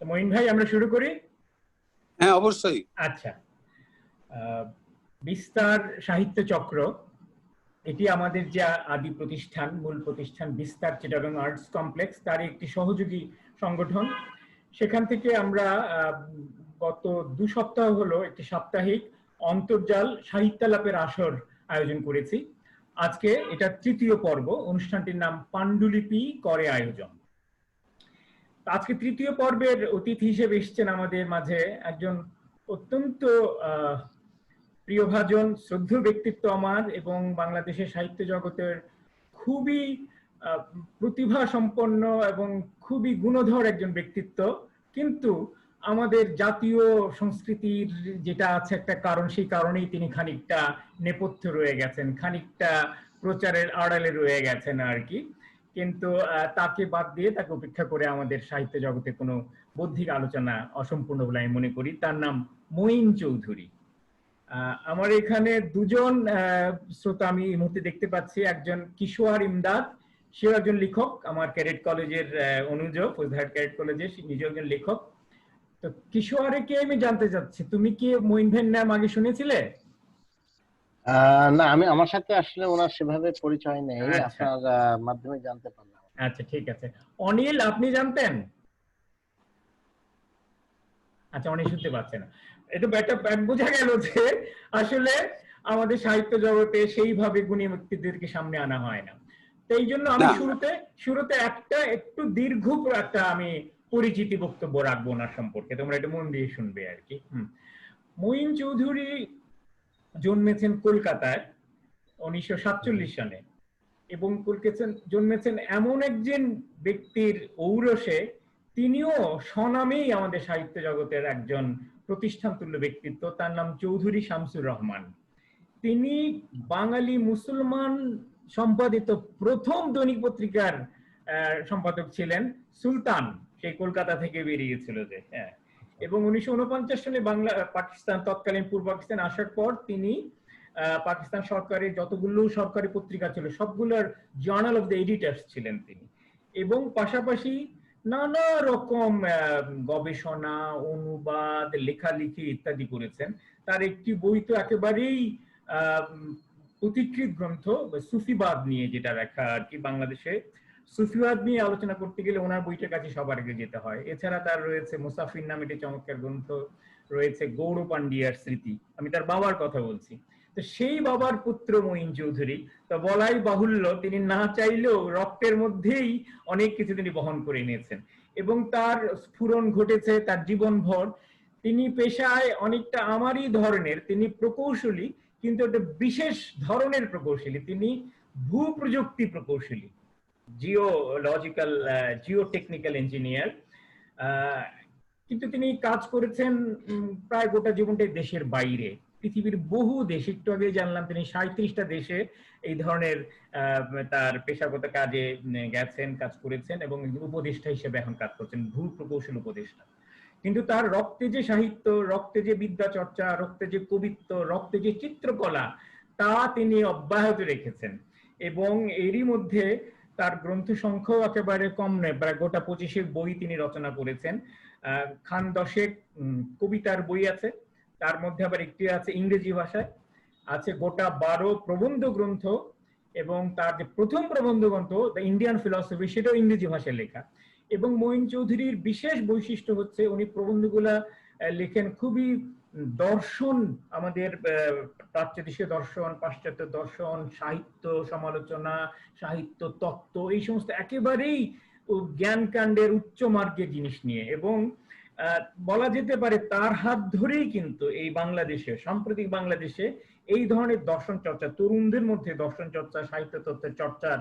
মঈন ভাই, আমরা শুরু করি। হ্যাঁ, অবশ্যই। আচ্ছা, বিস্তার সাহিত্য চক্র, এটি আমাদের যে আদি প্রতিষ্ঠান, মূল প্রতিষ্ঠান বিস্তার চিটাগং আর্টস কমপ্লেক্স, তার একটি সহযোগী সংগঠন। সেখান থেকে আমরা গত 2 সপ্তাহ হলো একটি সাপ্তাহিক অন্তর্জাল সাহিত্যালাপের আসর আয়োজন করেছি। আজকে এটা 3য় পর্ব। অনুষ্ঠানটির নাম পাণ্ডুলিপি করে আয়োজন। আজকে 3য় পর্বের অতিথি হিসেবে এসেছেন আমাদের মাঝে একজন অত্যন্ত প্রিয়ভাজন, শ্রদ্ধেয় ব্যক্তিত্ব আমার, এবং বাংলাদেশের সাহিত্য জগতের খুবই প্রতিভা সম্পন্ন এবং খুবই গুণধর একজন ব্যক্তিত্ব। কিন্তু আমাদের জাতীয় সংস্কৃতির যেটা আছে একটা কারণ, সেই কারণেই তিনি খানিকটা নেপথ্যে রয়ে গেছেন, খানিকটা প্রচারের আড়ালে রয়ে গেছেন আর কি। কিন্তু তাকে বাদ দিয়ে, তাকে উপেক্ষা করে আমাদের সাহিত্য জগতে কোনো বৌদ্ধিক আলোচনা অসম্পূর্ণ বলে আমি মনে করি। তার নাম মঈন চৌধুরী। আমার এখানে দুজন শ্রোতা আমি এই মুহূর্তে দেখতে পাচ্ছি। একজন কিশোর ইমদাদ, সেও একজন লেখক, আমার ক্যাডেট কলেজের অনুজ, ফৌজদারহাট ক্যাডেট কলেজে, নিজে একজন লেখক। তো কিশোরকে আমি জানতে চাচ্ছি, তুমি কি মঈন ভাইয়ের নাম আগে শুনেছিলে? না, আমি আমার সাথে আসলে ওনার সেভাবে পরিচয় নেই, আপনার মাধ্যমে জানতে পারলাম। আচ্ছা, ঠিক আছে। অনিল, আপনি জানতেন? আচ্ছা, অনিল শুনতে পাচ্ছে না। এটা বোঝা গেল যে আসলে আমাদের সাহিত্য জগতে সেইভাবে গুণী ব্যক্তিদেরকে সামনে আনা হয় না। তো এই জন্য আমি শুরুতে একটা একটু দীর্ঘ একটা আমি পরিচিতি বক্তব্য রাখবো ওনার সম্পর্কে, তোমরা এটা মন দিয়ে শুনবে আর কি। মঈন চৌধুরী জন্মেছেন কলকাতায় 1947 সালে, এবং জন্মেছেন এমন একজন ব্যক্তির ঔরসে, তিনিও স্বনামেই আমাদের সাহিত্য জগতের একজন প্রতিষ্ঠান তুল্য ব্যক্তিত্ব। তার নাম চৌধুরী শামসুর রহমান। তিনি বাঙালি মুসলমান সম্পাদিত প্রথম দৈনিক পত্রিকার সম্পাদক ছিলেন, সুলতান, সেই কলকাতা থেকে বেরিয়েছিল যে। এবং 1949 সালে পাকিস্তান, তৎকালীন পূর্ব পাকিস্তান আসার পর তিনি পাকিস্তান সরকারের যতগুলো সরকারি পত্রিকা ছিল সবগুলোর জার্নাল অফ দ্য এডিটর্স ছিলেন তিনি। এবং পাশাপাশি নানা রকম গবেষণা, অনুবাদ, লেখালেখি ইত্যাদি করেছেন। তার একটি বই তো একেবারেই অতিকৃত গ্রন্থ, সুফিবাদ নিয়ে যেটা লেখা আর কি। বাংলাদেশে সুফিবাদ নিয়ে আলোচনা করতে গেলে ওনার বইটার কাছে সবার আগে যেতে হয়। এছাড়া তার রয়েছে মুসাফির নামে একটি চমৎকার গ্রন্থ, রয়েছে গৌড় পান্ডিয়ার স্মৃতি, আমি তার বাবার কথা বলছি। তো সেই বাবার পুত্র মঈন চৌধুরী, তো বলাই বাহুল্য তিনি না চাইলেও রক্তের মধ্যেই অনেক কিছু তিনি বহন করে নিয়েছেন, এবং তার স্ফুরণ ঘটেছে তার জীবনভর। তিনি পেশায় অনেকটা আমারই ধরনের, তিনি প্রকৌশলী, কিন্তু একটা বিশেষ ধরনের প্রকৌশলী। তিনি ভূপ্রযুক্তি প্রকৌশলী, জিওলজিক্যাল, জিওটেকনিক্যাল ইঞ্জিনিয়ার। কিন্তু তিনি কাজ করেছেন প্রায় গোটা জীবনটাই দেশের বাইরে, পৃথিবীর বহু দেশ। একটু আগে জানলাম তিনি 37টা দেশে এই ধরনের তার পেশাগত কাজে গেছেন, কাজ করেছেন, এবং উপদেষ্টা হিসেবে এখন কাজ করছেন, ভূ প্রকৌশল উপদেষ্টা। কিন্তু তার রক্তে যে সাহিত্য, রক্তে যে বিদ্যা চর্চা, রক্তে যে কবিত্ব, রক্তে যে চিত্রকলা, তা তিনি অব্যাহত রেখেছেন। এবং এরই মধ্যে তার গ্রন্থ সংখ্যাও একেবারে কম নয়, প্রায় গোটা 25 বই তিনি রচনা করেছেন। খান 10 কবিতার বই আছে, তার মধ্যে আবার একটি আছে ইংরেজি ভাষায়, আছে গোটা 12 প্রবন্ধ গ্রন্থ, এবং তার যে প্রথম প্রবন্ধ গ্রন্থ দ্য ইন্ডিয়ান ফিলসফি, সেটাও ইংরেজি ভাষায় লেখা। এবং মঈন চৌধুরীর বিশেষ বৈশিষ্ট্য হচ্ছে উনি প্রবন্ধগুলা লেখেন খুবই দর্শন, আমাদের প্রাচ্যদেশীয় দর্শন, পাশ্চাত্য দর্শন, সাহিত্য সমালোচনা, সাহিত্য তত্ত্ব, এই সমস্ত একেবারেই জ্ঞানকাণ্ডের উচ্চ মার্গের জিনিস নিয়ে। এবং বলা যেতে পারে তার হাত ধরেই কিন্তু এই বাংলাদেশে, সাম্প্রতিক বাংলাদেশে এই ধরনের দর্শন চর্চা, তরুণদের মধ্যে দর্শন চর্চা, সাহিত্য তত্ত্বের চর্চার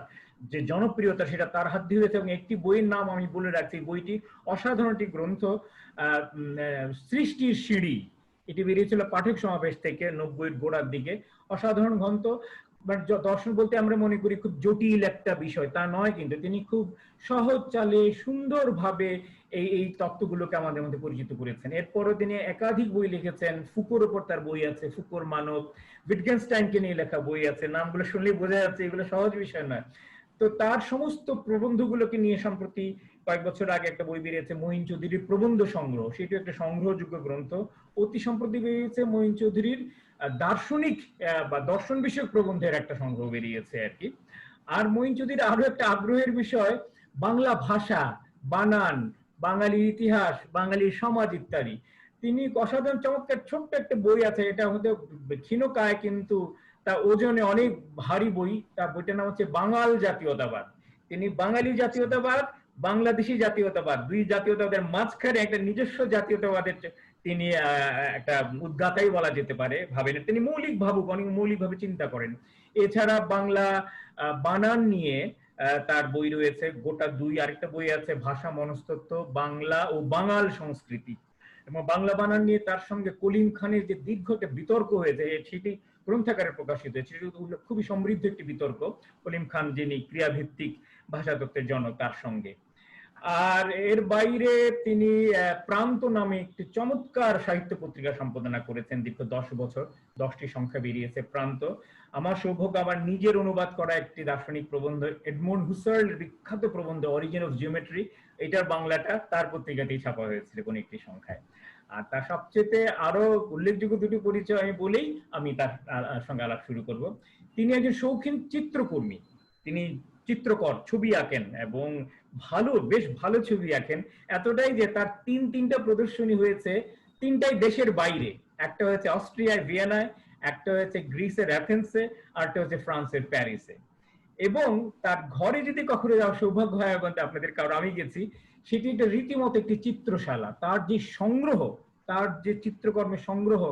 যে জনপ্রিয়তা, সেটা তার হাত দিয়ে হয়েছে। এবং একটি বইয়ের নাম আমি বলে রাখছি, বইটি অসাধারণ একটি গ্রন্থ, সৃষ্টির সিঁড়ি। এটি বেরিয়েছিল পাঠক সমাবেশ থেকে 90-এর গোড়ার দিকে। অসাধারণ গ্রন্থ। বাট দর্শন বলতে আমরা মনে করি খুব জটিল একটা বিষয়, তা নয়, কিন্তু তিনি খুব সহজ চালে সুন্দরভাবে এই তত্ত্বগুলোকে আমাদের মধ্যে পরিচিত করেছেন। এরপরও তিনি একাধিক বই লিখেছেন। ফুকোর উপর তার বই আছে, ফুকোর মানব। উইটগেনস্টাইনকে নিয়ে লেখা বই আছে, নামগুলো শুনলেই বোঝা যাচ্ছে এগুলো সহজ বিষয় নয়। তো তার সমস্ত প্রবন্ধগুলোকে নিয়ে সম্প্রতি কয়েক বছর আগে একটা বই বেরিয়েছে মঈন চৌধুরীর প্রবন্ধ সংগ্রহ, সেটি একটা সংগ্রহযোগ্য গ্রন্থ। অতি সম্প্রতি বেরিয়েছে মঈন চৌধুরীর দার্শনিক বা দর্শন বিষয়ক প্রবন্ধের একটা সংগ্রহ বেরিয়েছে আর কি। আর মঈন চৌধুরীর আরো একটা আগ্রহের বিষয় বাংলা ভাষা, বানান, বাঙালির ইতিহাস, বাঙালির সমাজ ইত্যাদি। তিনি অসাধারণ চমৎকার ছোট্ট একটা বই আছে, এটা হয়তো ক্ষীণকায় কিন্তু তা ওজনে অনেক ভারী বই। তার বইটার নাম হচ্ছে বাঙাল জাতীয়তাবাদ। তিনি বাঙালি জাতীয়তাবাদ, বাংলাদেশি জাতীয়তাবাদ, দুই জাতীয়তাবাদের মাঝখানে একটা নিজস্ব জাতীয়তাবাদের তিনি একটা উদ্গাতাই বলা যেতে পারে ভাবেন। তিনি মৌলিক ভাবুক, অনেক মৌলিক ভাবে চিন্তা করেন। এছাড়া বাংলা বানান নিয়ে তার বই রয়েছে গোটা দুই। আরেকটা বই আছে ভাষা মনস্তত্ত্ব, বাংলা ও বাঙাল সংস্কৃতি। এবং বাংলা বানান নিয়ে তার সঙ্গে কলিম খানের যে দীর্ঘ একটা বিতর্ক হয়েছে সেটি গ্রন্থাকারে প্রকাশিত হয়েছে, খুবই সমৃদ্ধ একটি বিতর্ক, কলিম খান যিনি ক্রিয়াভিত্তিক ভাষাতত্ত্বের জনক তার সঙ্গে। আর এর বাইরে তিনি প্রান্ত নামে একটি চমৎকার সাহিত্য পত্রিকা সম্পাদনা করেছেন দীর্ঘ 10 বছর, 10টি সংখ্যা বেরিয়েছে প্রান্ত। আমার সৌভাগ্য আমার নিজের অনুবাদ করা একটি দার্শনিক প্রবন্ধ, এডমন্ড হুসার্ল বিখ্যাত প্রবন্ধ অরিজিন অফ জিওমেট্রি, এটার বাংলাটা তার পত্রিকাতেই ছাপা হয়েছিল কোন একটি সংখ্যায়। আর তার সবচেয়ে আরো উল্লেখযোগ্য দুটি পরিচয় আমি বলেই আমি তার সঙ্গে আলাপ শুরু করব। তিনি একজন শৌখিন চিত্রকর্মী, তিনি চিত্রকর, ছবি আঁকেন এবং বেশ ভালো ছবি আঁকেন। এতটাই যে তার তিনটা প্রদর্শনী হয়েছে, তিনটাই দেশের বাইরে। একটা হয়েছে অস্ট্রিয়ায় ভিয়েনায়, একটা হয়েছে গ্রিসের অ্যাথেন্সে, আরটা হচ্ছে ফ্রান্সের প্যারিসে। এবং তার ঘরে যদি কখনো যাওয়ার সৌভাগ্য হয়, বলতে আপনাদের কারো আমি গেছি, সেটি একটা রীতিমতো একটি চিত্রশালা। তার যে সংগ্রহ, তার যে চিত্রকর্মের সংগ্রহ,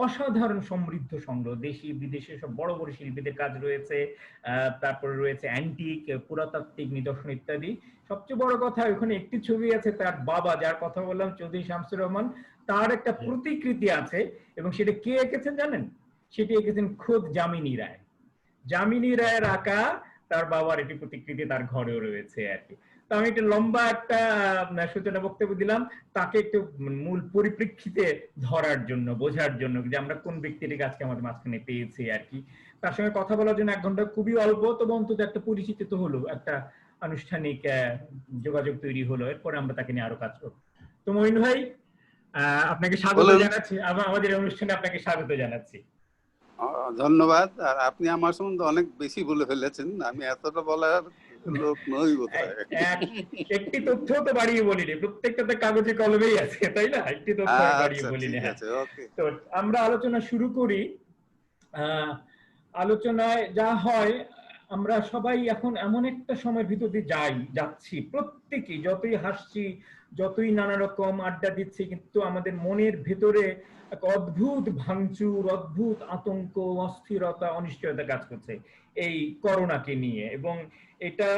অসাধারণ সমৃদ্ধ সংগ্রহ, দেশি বিদেশি সব বড় বড় শিল্পীদের কাজ রয়েছে। তারপরে রয়েছে অ্যান্টিক, পুরাতাত্ত্বিক নিদর্শন ইত্যাদি। সবচেয়ে বড় কথা ওখানে একটি ছবি আছে তার বাবা, যার কথা বললাম চৌধুরী শামসুর রহমান, তার একটা প্রতিকৃতি আছে। এবং সেটা কে এঁকেছেন জানেন? সেটি এঁকেছেন খোদ যামিনী রায়। যামিনী রায়ের আঁকা তার বাবার একটি প্রতিকৃতি তার ঘরেও রয়েছে আর কি। তো আমি একটা লম্বা একটা সূচনা বক্তব্য দিলাম তাকে একটু মূল পরিপ্রেক্ষিতে ধরার জন্য, বোঝার জন্য যে আমরা কোন ব্যক্তিটিকে আজকে আমাদের মাঝখানে পেয়েছি আর কি। তার সঙ্গে কথা বলার জন্য 1 ঘন্টা খুবই অল্প, তবে অন্তত একটা পরিচিতি তো হলো, একটা আনুষ্ঠানিক যোগাযোগ তৈরি হলো। এরপরে আমরা তাকে নিয়ে আরো কাজ করবো। তো মঈন ভাই, আপনাকে স্বাগত জানাচ্ছি, আমাদের অনুষ্ঠানে আপনাকে স্বাগত জানাচ্ছি। ধন্যবাদ। আর আপনি আমার সম্বন্ধে অনেক বেশি বলে ফেলেছেন, আমি এতটা বলার লোক নই বোধহয়। একটি তথ্য তো বাড়িয়ে বলিনি, প্রত্যেকটা কাগজে কলমেই আছে, তাই না? একটি তথ্য বাড়িয়ে বলিনি। তো আমরা আলোচনা শুরু করি। আলোচনায় যা হয়, আমরা সবাই এখন এমন একটা সময়ের ভিতর দিয়ে যাচ্ছি, প্রত্যেকেই যতই হাসছি, যতই নানা রকম আড্ডা দিচ্ছি, কিন্তু আমাদের মনের ভেতরে এক অদ্ভুত ভাঙচুর, অদ্ভুত আতঙ্ক, অস্থিরতা, অনিশ্চয়তা কাজ করছে এই করোনাকে নিয়ে। এবং এটা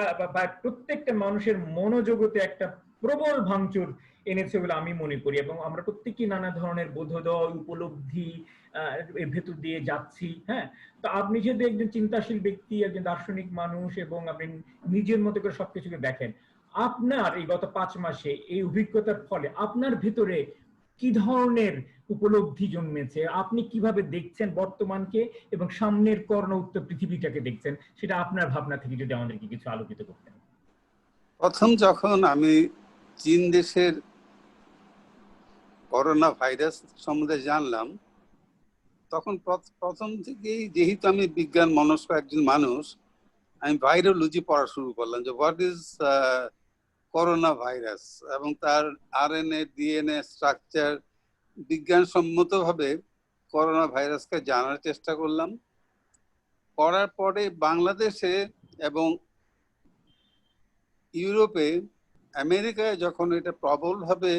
প্রত্যেকটা মানুষের মনোজগতে একটা প্রবল ভাঙচুর এনেছে বলে আমি মনে করি। এবং আমরা প্রত্যেকেই নানা ধরনের বোধোদয়, উপলব্ধি এর ভেতর দিয়ে যাচ্ছি। হ্যাঁ, তো আপনি যেহেতু একজন চিন্তাশীল ব্যক্তি, একজন দার্শনিক মানুষ, এবং আপনি নিজের মতো করে সবকিছুকে দেখেন, আপনার এই গত 5 মাসে এই অভিজ্ঞতার ফলে আপনার ভিতরে কি ধরনের উপলব্ধি জন্মেছে? আপনি কিভাবে দেখছেন বর্তমানকে এবং সামনের করোনা উত্তর পৃথিবীটাকে দেখছেন, সেটা আপনার ভাবনা থেকে যদি আমাদেরকে কিছু আলোকিত করতেন। প্রথম যখন আমি চীন দেশের করোনা ভাইরাস সম্বন্ধে জানলাম, তখন প্রথম থেকেই, যেহেতু আমি বিজ্ঞান মনস্ক একজন মানুষ, আমি ভাইরোলজি পড়া শুরু করলাম যে হোয়াট ইজ করোনা ভাইরাস, এবং তার আরএনএ, ডিএনএ স্ট্রাকচার বিজ্ঞানসম্মতভাবে করোনা ভাইরাসকে জানার চেষ্টা করলাম। করার পরে বাংলাদেশে এবং ইউরোপে, আমেরিকায় যখন এটা প্রবলভাবে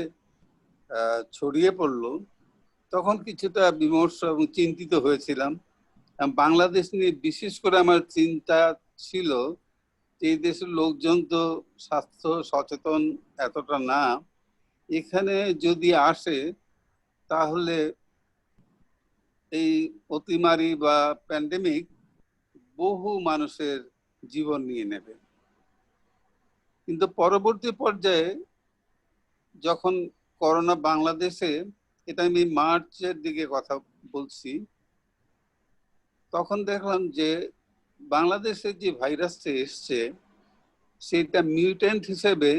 ছড়িয়ে পড়লো, তখন কিছুটা বিমর্ষ এবং চিন্তিত হয়েছিলাম। বাংলাদেশ নিয়ে বিশেষ করে আমার চিন্তা ছিল যে এই দেশের লোকজন তো স্বাস্থ্য সচেতন এতটা না, এখানে যদি আসে তাহলে এই অতিমারি বা প্যান্ডেমিক বহু মানুষের জীবন নিয়ে নেবে। কিন্তু পরবর্তী পর্যায়ে যখন করোনা বাংলাদেশে, এটা আমি মার্চের দিকে কথা বলছি, তখন দেখলাম যে বাংলাদেশে যে ভাইরাসটা এসছে সেটা মিউট্যান্ট হিসেবে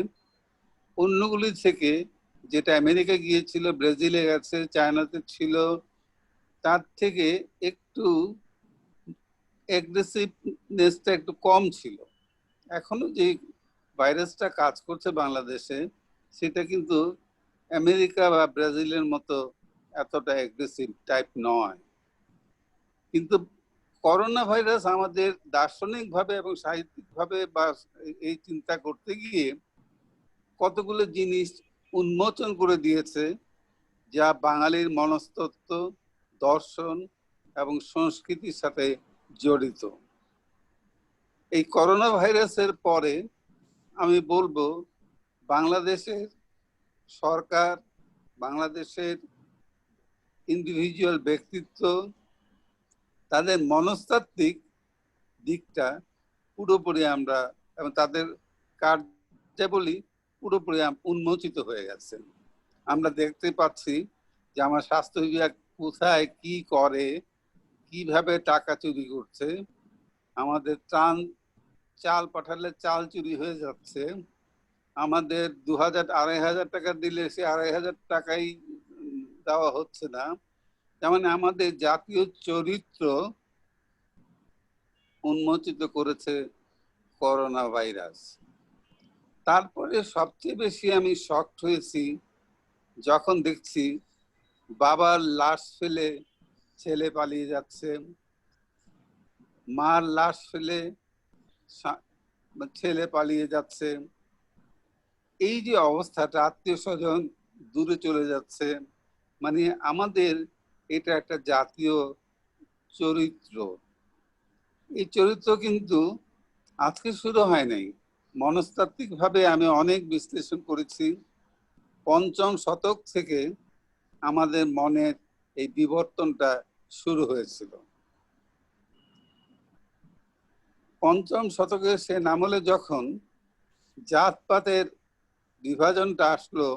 অন্যগুলি থেকে, যেটা আমেরিকা গিয়েছিল, ব্রাজিলে গেছে, চায়নাতে ছিল, তার থেকে একটু এগ্রেসিভনেসটা একটু কম ছিল। এখনো যে ভাইরাসটা কাজ করছে বাংলাদেশে, সেটা কিন্তু আমেরিকা বা ব্রাজিলের মতো এতটা এগ্রেসিভ টাইপ নয়। কিন্তু করোনা ভাইরাস আমাদের দার্শনিকভাবে এবং সাহিত্যিকভাবে বা এই চিন্তা করতে গিয়ে কতগুলো জিনিস উন্মোচন করে দিয়েছে, যা বাঙালির মনস্তত্ত্ব, দর্শন এবং সংস্কৃতির সাথে জড়িত। এই করোনা ভাইরাসের পরে আমি বলবো বাংলাদেশের সরকার, বাংলাদেশের ইন্ডিভিজুয়াল ব্যক্তিত্ব, তাদের মনস্তাত্ত্বিক দিকটা পুরোপুরি আমরা এবং তাদের কার্যাবলী পুরোপুরি উন্মোচিত হয়ে গেছে। আমরা দেখতে পাচ্ছি যে আমার স্বাস্থ্য বিভাগ কোথায় কি করে, কিভাবে টাকা চুরি করছে। আমাদের চাল পাঠালে চাল চুরি হয়ে যাচ্ছে। আমাদের 2,000-2,500 টাকা দিলে সে 2,500 টাকাই দেওয়া হচ্ছে না। যেমন আমাদের জাতীয় চরিত্র উন্মোচিত করেছে করোনা ভাইরাস। তারপরে সবচেয়ে বেশি আমি শকড হয়েছি যখন দেখছি বাবার লাশ ফেলে ছেলে পালিয়ে যাচ্ছে, মার লাশ ফেলে ছেলে পালিয়ে যাচ্ছে। এই যে অবস্থাটা, আত্মীয় স্বজন দূরে চলে যাচ্ছে, মানে আমাদের এটা একটা জাতীয় চরিত্র। এই চরিত্র কিন্তু আজকে শুরু হয় নাই। মনস্তাত্ত্বিক ভাবে আমি অনেক বিশ্লেষণ করেছি। পঞ্চম শতক থেকে আমাদের মনের এই বিবর্তনটা শুরু হয়েছিল। পঞ্চম শতকের সে আমলে যখন জাতপাতের বিভাজনটা আসলো,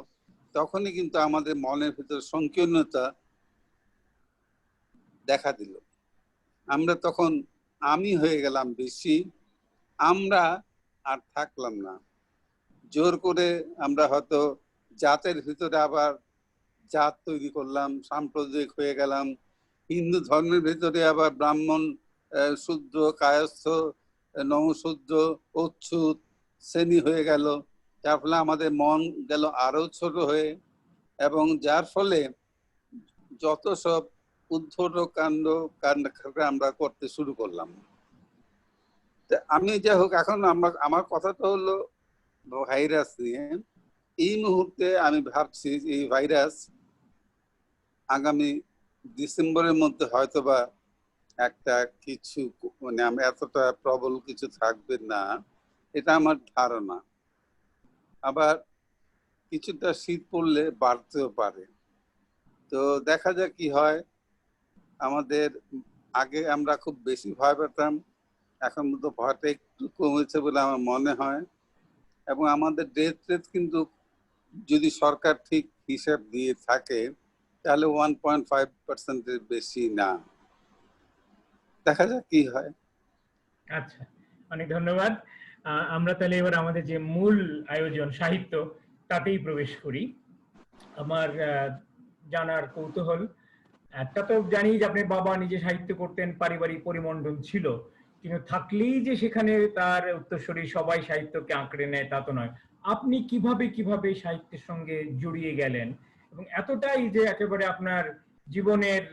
তখনই কিন্তু আমাদের মনের ভিতরে সংকীর্ণতা দেখা দিল। আমরা তখন আমি হয়ে গেলাম বেশি, আমরা আর থাকলাম না। জোর করে আমরা হয়তো জাতের ভিতরে আবার জাত তৈরি করলাম, সাম্প্রদায়িক হয়ে গেলাম। হিন্দু ধর্মের ভিতরে আবার ব্রাহ্মণ, শূদ্র, কায়স্থ, নমশূদ্র, অচ্যুত শ্রেণী হয়ে গেল। যার ফলে আমাদের মন গেল আরো ছোট হয়ে, এবং যার ফলে যত সব উদ্ধত কাণ্ড আমরা করতে শুরু করলাম। আমি যাই হোক, এখন আমার কথাটা হলো ভাইরাস নিয়ে। এই মুহূর্তে আমি ভাবছি যে এই ভাইরাস আগামী ডিসেম্বরের মধ্যে হয়তোবা একটা কিছু, মানে এতটা প্রবল কিছু থাকবে না, এটা আমার ধারণা। আবার কিছুটা শীত পড়লে বাড়তেও পারে। তো দেখা যাক কি হয়। আমাদের আগে আমরা খুব বেশি ভয় পেতাম, এখন তো ভয়টা একটু কমেছে বলে আমার মনে হয়। এবং আমাদের ডেথ রেট কিন্তু যদি সরকার ঠিক হিসাব দিয়ে থাকে, তাহলে 1.5%-এর বেশি না। দেখা যাক কি হয়। আচ্ছা, অনেক ধন্যবাদ। আমরা তাহলে এবার আমাদের যে মূল আয়োজন সাহিত্য, তাতেই প্রবেশ করি। আমার জানার কৌতূহল, একটা তো জানি যে আপনার বাবা নিজে সাহিত্য করতেন, পারিবারিক পরিমণ্ডল ছিল, কিন্তু থাকলেই যে সেখানে তার উত্তরসূরি সবাই সাহিত্যকে আঁকড়ে নেয় তা তো নয়। আপনি কিভাবে সাহিত্যের সঙ্গে জড়িয়ে গেলেন এবং এতটাই যে একেবারে আপনার জীবনের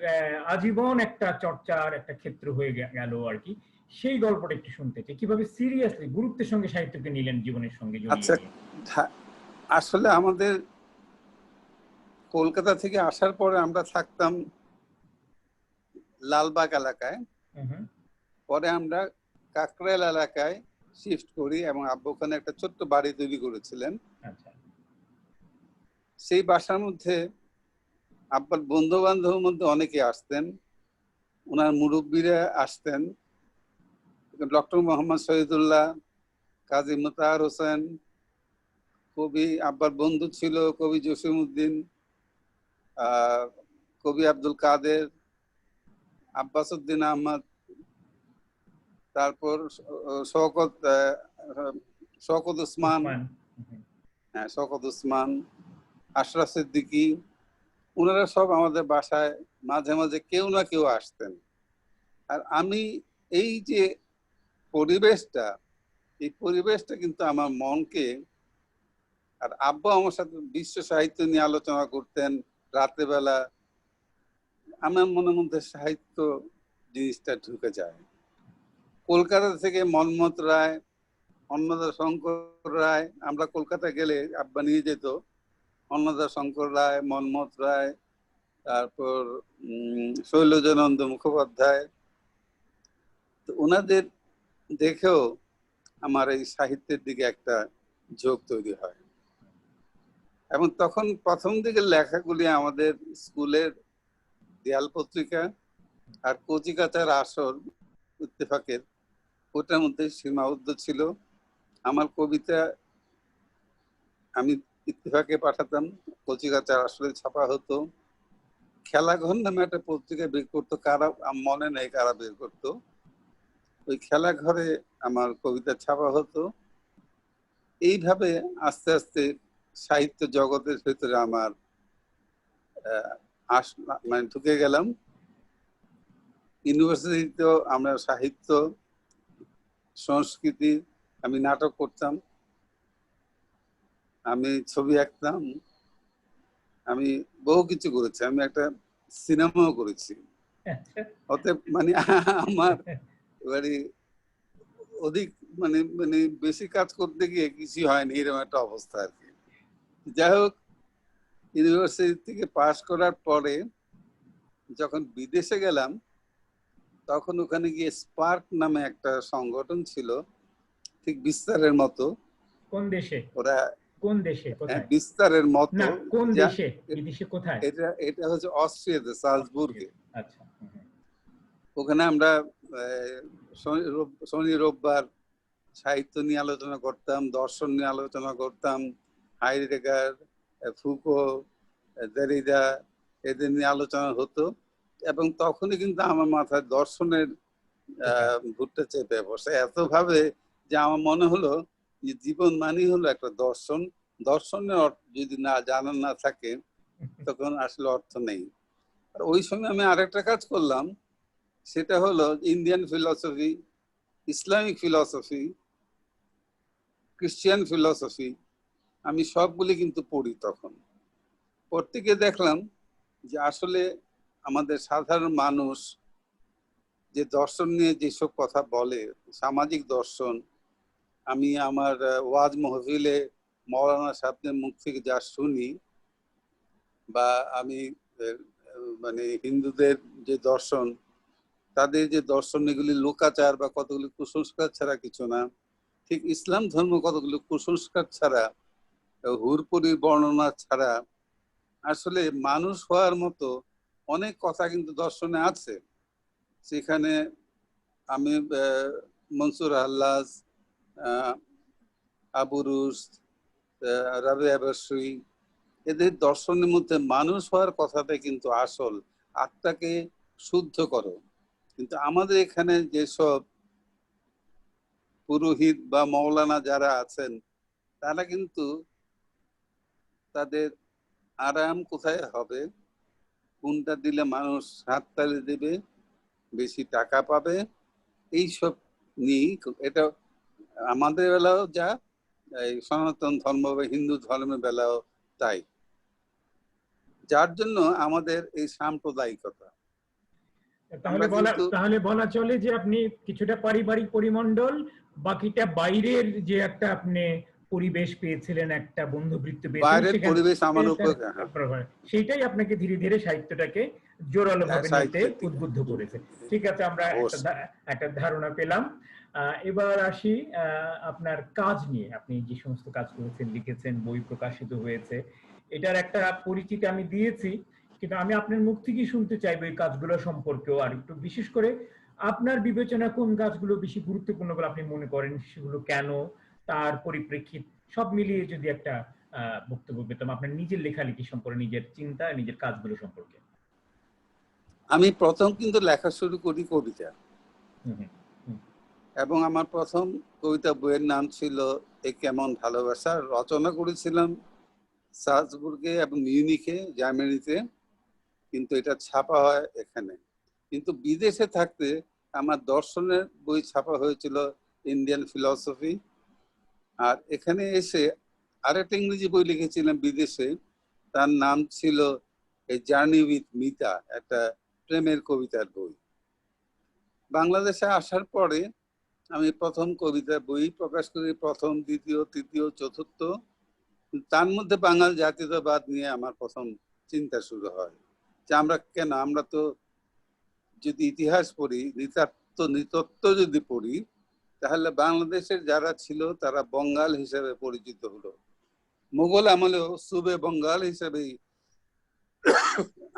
আজীবন একটা চর্চার একটা ক্ষেত্র হয়ে গেল আর কি, সেই গল্পটা একটু শুনতে চাই। কিভাবে সিরিয়াসলি গুরুত্বের সঙ্গে সাহিত্যকে নিলেন জীবনের সঙ্গে জড়িয়ে? আচ্ছা, আসলে আমাদের কলকাতা থেকে আসার পরে আমরা থাকতাম লালবাগ এলাকায়। পরে আমরা কাকরাইল এলাকায় শিফট করি এবং আব্বু ওখানে একটা ছোট্ট বাড়ি তৈরি করেছিলেন। সেই বাসার মধ্যে আব্বার বন্ধু বান্ধবের মধ্যে অনেকে আসতেন, ওনার মুরব্বীরা আসতেন। ডক্টর মোহাম্মদ শহীদুল্লাহ, কাজী মোতাহার হোসেন, কবি আব্বার বন্ধু ছিল কবি জসিমউদ্দিন, কবি আব্দুল কাদের, আব্বাস উদ্দিন আহমদ, তারপর শওকত ওসমান, হ্যাঁ, শওকত উসমান, আশরাফ সিদ্দিকী, ওনারা সব আমাদের বাসায় মাঝে মাঝে কেউ না কেউ আসতেন। আর আমি এই যে পরিবেশটা, এই পরিবেশটা কিন্তু আমার মনকে, আর আব্বা আমার সাথে বিশ্ব সাহিত্য নিয়ে আলোচনা করতেন রাত্রেবেলা, আমার মনের মধ্যে সাহিত্য জিনিসটা ঢুকে যায়। কলকাতা থেকে মন্মথ রায়, অন্নদা শঙ্কর রায়, আমরা কলকাতা গেলে আব্বা নিয়ে যেত অন্নদা শঙ্কর রায়, মন্মথ রায়, তারপর শৈলজানন্দ মুখোপাধ্যায়। তো ওনাদের দেখেও আমার এই সাহিত্যের দিকে একটা ঝোঁক তৈরি হয়। এবং তখন প্রথম দিকের লেখাগুলি আমাদের স্কুলের দেয়াল পত্রিকা আর কচিকাচার আসর ইত্তেফাকের, ওটার মধ্যে সীমাবদ্ধ ছিল। আমার কবিতা আমি ইত্তেফাকে পাঠাতাম, কচিকাচার আসরে ছাপা হতো। খেলাঘর নামে একটা পত্রিকা বের করতো, কারা মনে নেই কারা বের করতো, ওই খেলাঘরে আমার কবিতা ছাপা হতো। এইভাবে আস্তে আস্তে সাহিত্য জগতের ভেতরে আমার মানে ঢুকে গেলাম। ইউনিভার্সিটিতেও আমরা সাহিত্য, সংস্কৃতি, আমি নাটক করতাম, আমি ছবি আঁকতাম, আমি বহু কিছু করেছি, আমি একটা সিনেমাও করেছি। অতএব মানে আমার এবারে অধিক মানে মানে বেশি কাজ করতে গিয়ে কিছু হয়নি, এরকম একটা অবস্থা আর কি। যাই হোক, ইউনিভার্সিটি থেকে পাশ করার পরে যখন বিদেশে গেলাম, তখন ওখানে গিয়ে স্পার্ক নামে একটা সংগঠন ছিল, ঠিক বিস্তারের মতো। কোন দেশে? ওরা কোন দেশে? কোথায়? বিস্তারের মতো। না, কোন দেশে? বিদেশে কোথায়? এটা হচ্ছে অস্ট্রিয়াতে, সালজবুর্গে। আচ্ছা। ওখানে আমরা শনি রোববার সাহিত্য নিয়ে আলোচনা করতাম, দর্শন নিয়ে আলোচনা করতাম, হাইডেগার, ফুকো, দেরিদা, এদের নিয়ে আলোচনা হতো। এবং তখনই কিন্তু আমার মাথায় দর্শনের ভুট্টা চেপে বসে এতভাবে যে আমার মনে হলো যে জীবন মানেই হলো একটা দর্শন। দর্শনের অর্থ যদি না জানা না থাকে তখন আসলে অর্থ নেই। আর ওই সময় আমি আরেকটা কাজ করলাম, সেটা হলো Indian philosophy, Islamic philosophy, Christian philosophy, আমি সবগুলি কিন্তু পড়ি। তখন পড়তে গিয়ে দেখলাম যে আসলে আমাদের সাধারণ মানুষ যে দর্শন নিয়ে যেসব কথা বলে, সামাজিক দর্শন, আমি আমার ওয়াজ মাহফিলে মৌলানা সাহেবদের মুখ থেকে যা শুনি, বা আমি মানে হিন্দুদের যে দর্শন, তাদের যে দর্শন, এগুলি লোকাচার বা কতগুলি কুসংস্কার ছাড়া কিছু না। ঠিক ইসলাম ধর্ম কতগুলি কুসংস্কার ছাড়া, হুরপুরি বর্ণনা ছাড়া, আসলে মানুষ হওয়ার মতো অনেক কথা কিন্তু দর্শনে আছে। সেখানে আমি মনসুর আল্লাজ, আবু রুশ, রাবিয়া বসরি, এদের দর্শনের মধ্যে মানুষ হওয়ার কথাটা কিন্তু আসল, আত্মাকে শুদ্ধ করো। কিন্তু আমাদের এখানে যেসব পুরোহিত বা মৌলানা যারা আছেন, তারা কিন্তু তাদের আরাম কোথায় হবে, কোনটা দিলে মানুষ হাততালি দেবে, বেশি টাকা পাবে, এইসব নিয়ে। এটা আমাদের বেলাও যা, এই সনাতন ধর্ম বা হিন্দু ধর্মের বেলাও তাই। যার জন্য আমাদের এই সাম্প্রদায়িকতা। তাহলে বলা চলে যে আপনি কিছুটা পারিবারিক পরিমণ্ডল, বাকিটা বাইরের যে একটা আপনি পরিবেশ পেয়েছিলেন, একটা বন্ধুবৃত্ত বাইরের পরিবেশ আমার উপর, সেইটাই আপনাকে ধীরে ধীরে সাহিত্যটাকে জোরালো ভাবে নিতে উদ্বুদ্ধ করেছে। ঠিক আছে, আমরা একটা ধারণা পেলাম। এবার আসি আপনার কাজ নিয়ে। আপনি যে সমস্ত কাজ করেছেন, লিখেছেন, বই প্রকাশিত হয়েছে, এটার একটা পরিচিতি আমি দিয়েছি, কিন্তু আমি আপনার মুখ থেকেই শুনতে চাইবো এই কাজগুলো সম্পর্কেও। আর একটু বিশেষ করে আপনার বিবেচনা কোন কাজগুলো বেশি গুরুত্বপূর্ণ বলে আপনি মনে করেন, সেগুলো কেন, তার পরিপ্রেক্ষিত সব মিলিয়ে যদি একটা বক্তব্য পেতাম আপনার নিজের লেখালেখি সম্পর্কে, নিজের চিন্তা, নিজের কাজগুলো সম্পর্কে। আমি প্রথম কিন্তু লেখা শুরু করি কবিতা, এবং আমার প্রথম কবিতা বইয়ের নাম ছিল এ কেমন ভালোবাসা রচনা করেছিলাম সালজবুর্গে এবং মিউনিখে, জার্মানিতে, কিন্তু এটা ছাপা হয় এখানে। কিন্তু বিদেশে থাকতে আমার দর্শনের বই ছাপা হয়েছিল, ইন্ডিয়ান ফিলসফি। আর এখানে এসে আরেকটা ইংরেজি বই লিখেছিলাম বিদেশে, তার নাম ছিল এই জার্নি উইথ মিতা, একটা প্রেমের কবিতার বই। বাংলাদেশে আসার পরে আমি প্রথম কবিতার বই প্রকাশ করি, প্রথম, দ্বিতীয়, তৃতীয়, চতুর্থ। তার মধ্যে বাঙাল জাতীয়তাবাদ নিয়ে আমার প্রথম চিন্তা শুরু হয় যে আমরা তো যদি ইতিহাস পড়ি, নৃতত্ব যদি পড়ি, তাহলে বাংলাদেশের যারা ছিল তারা বঙ্গাল হিসেবে পরিচিত হলো। মুঘল আমলেও সুবে বঙ্গাল হিসেবেই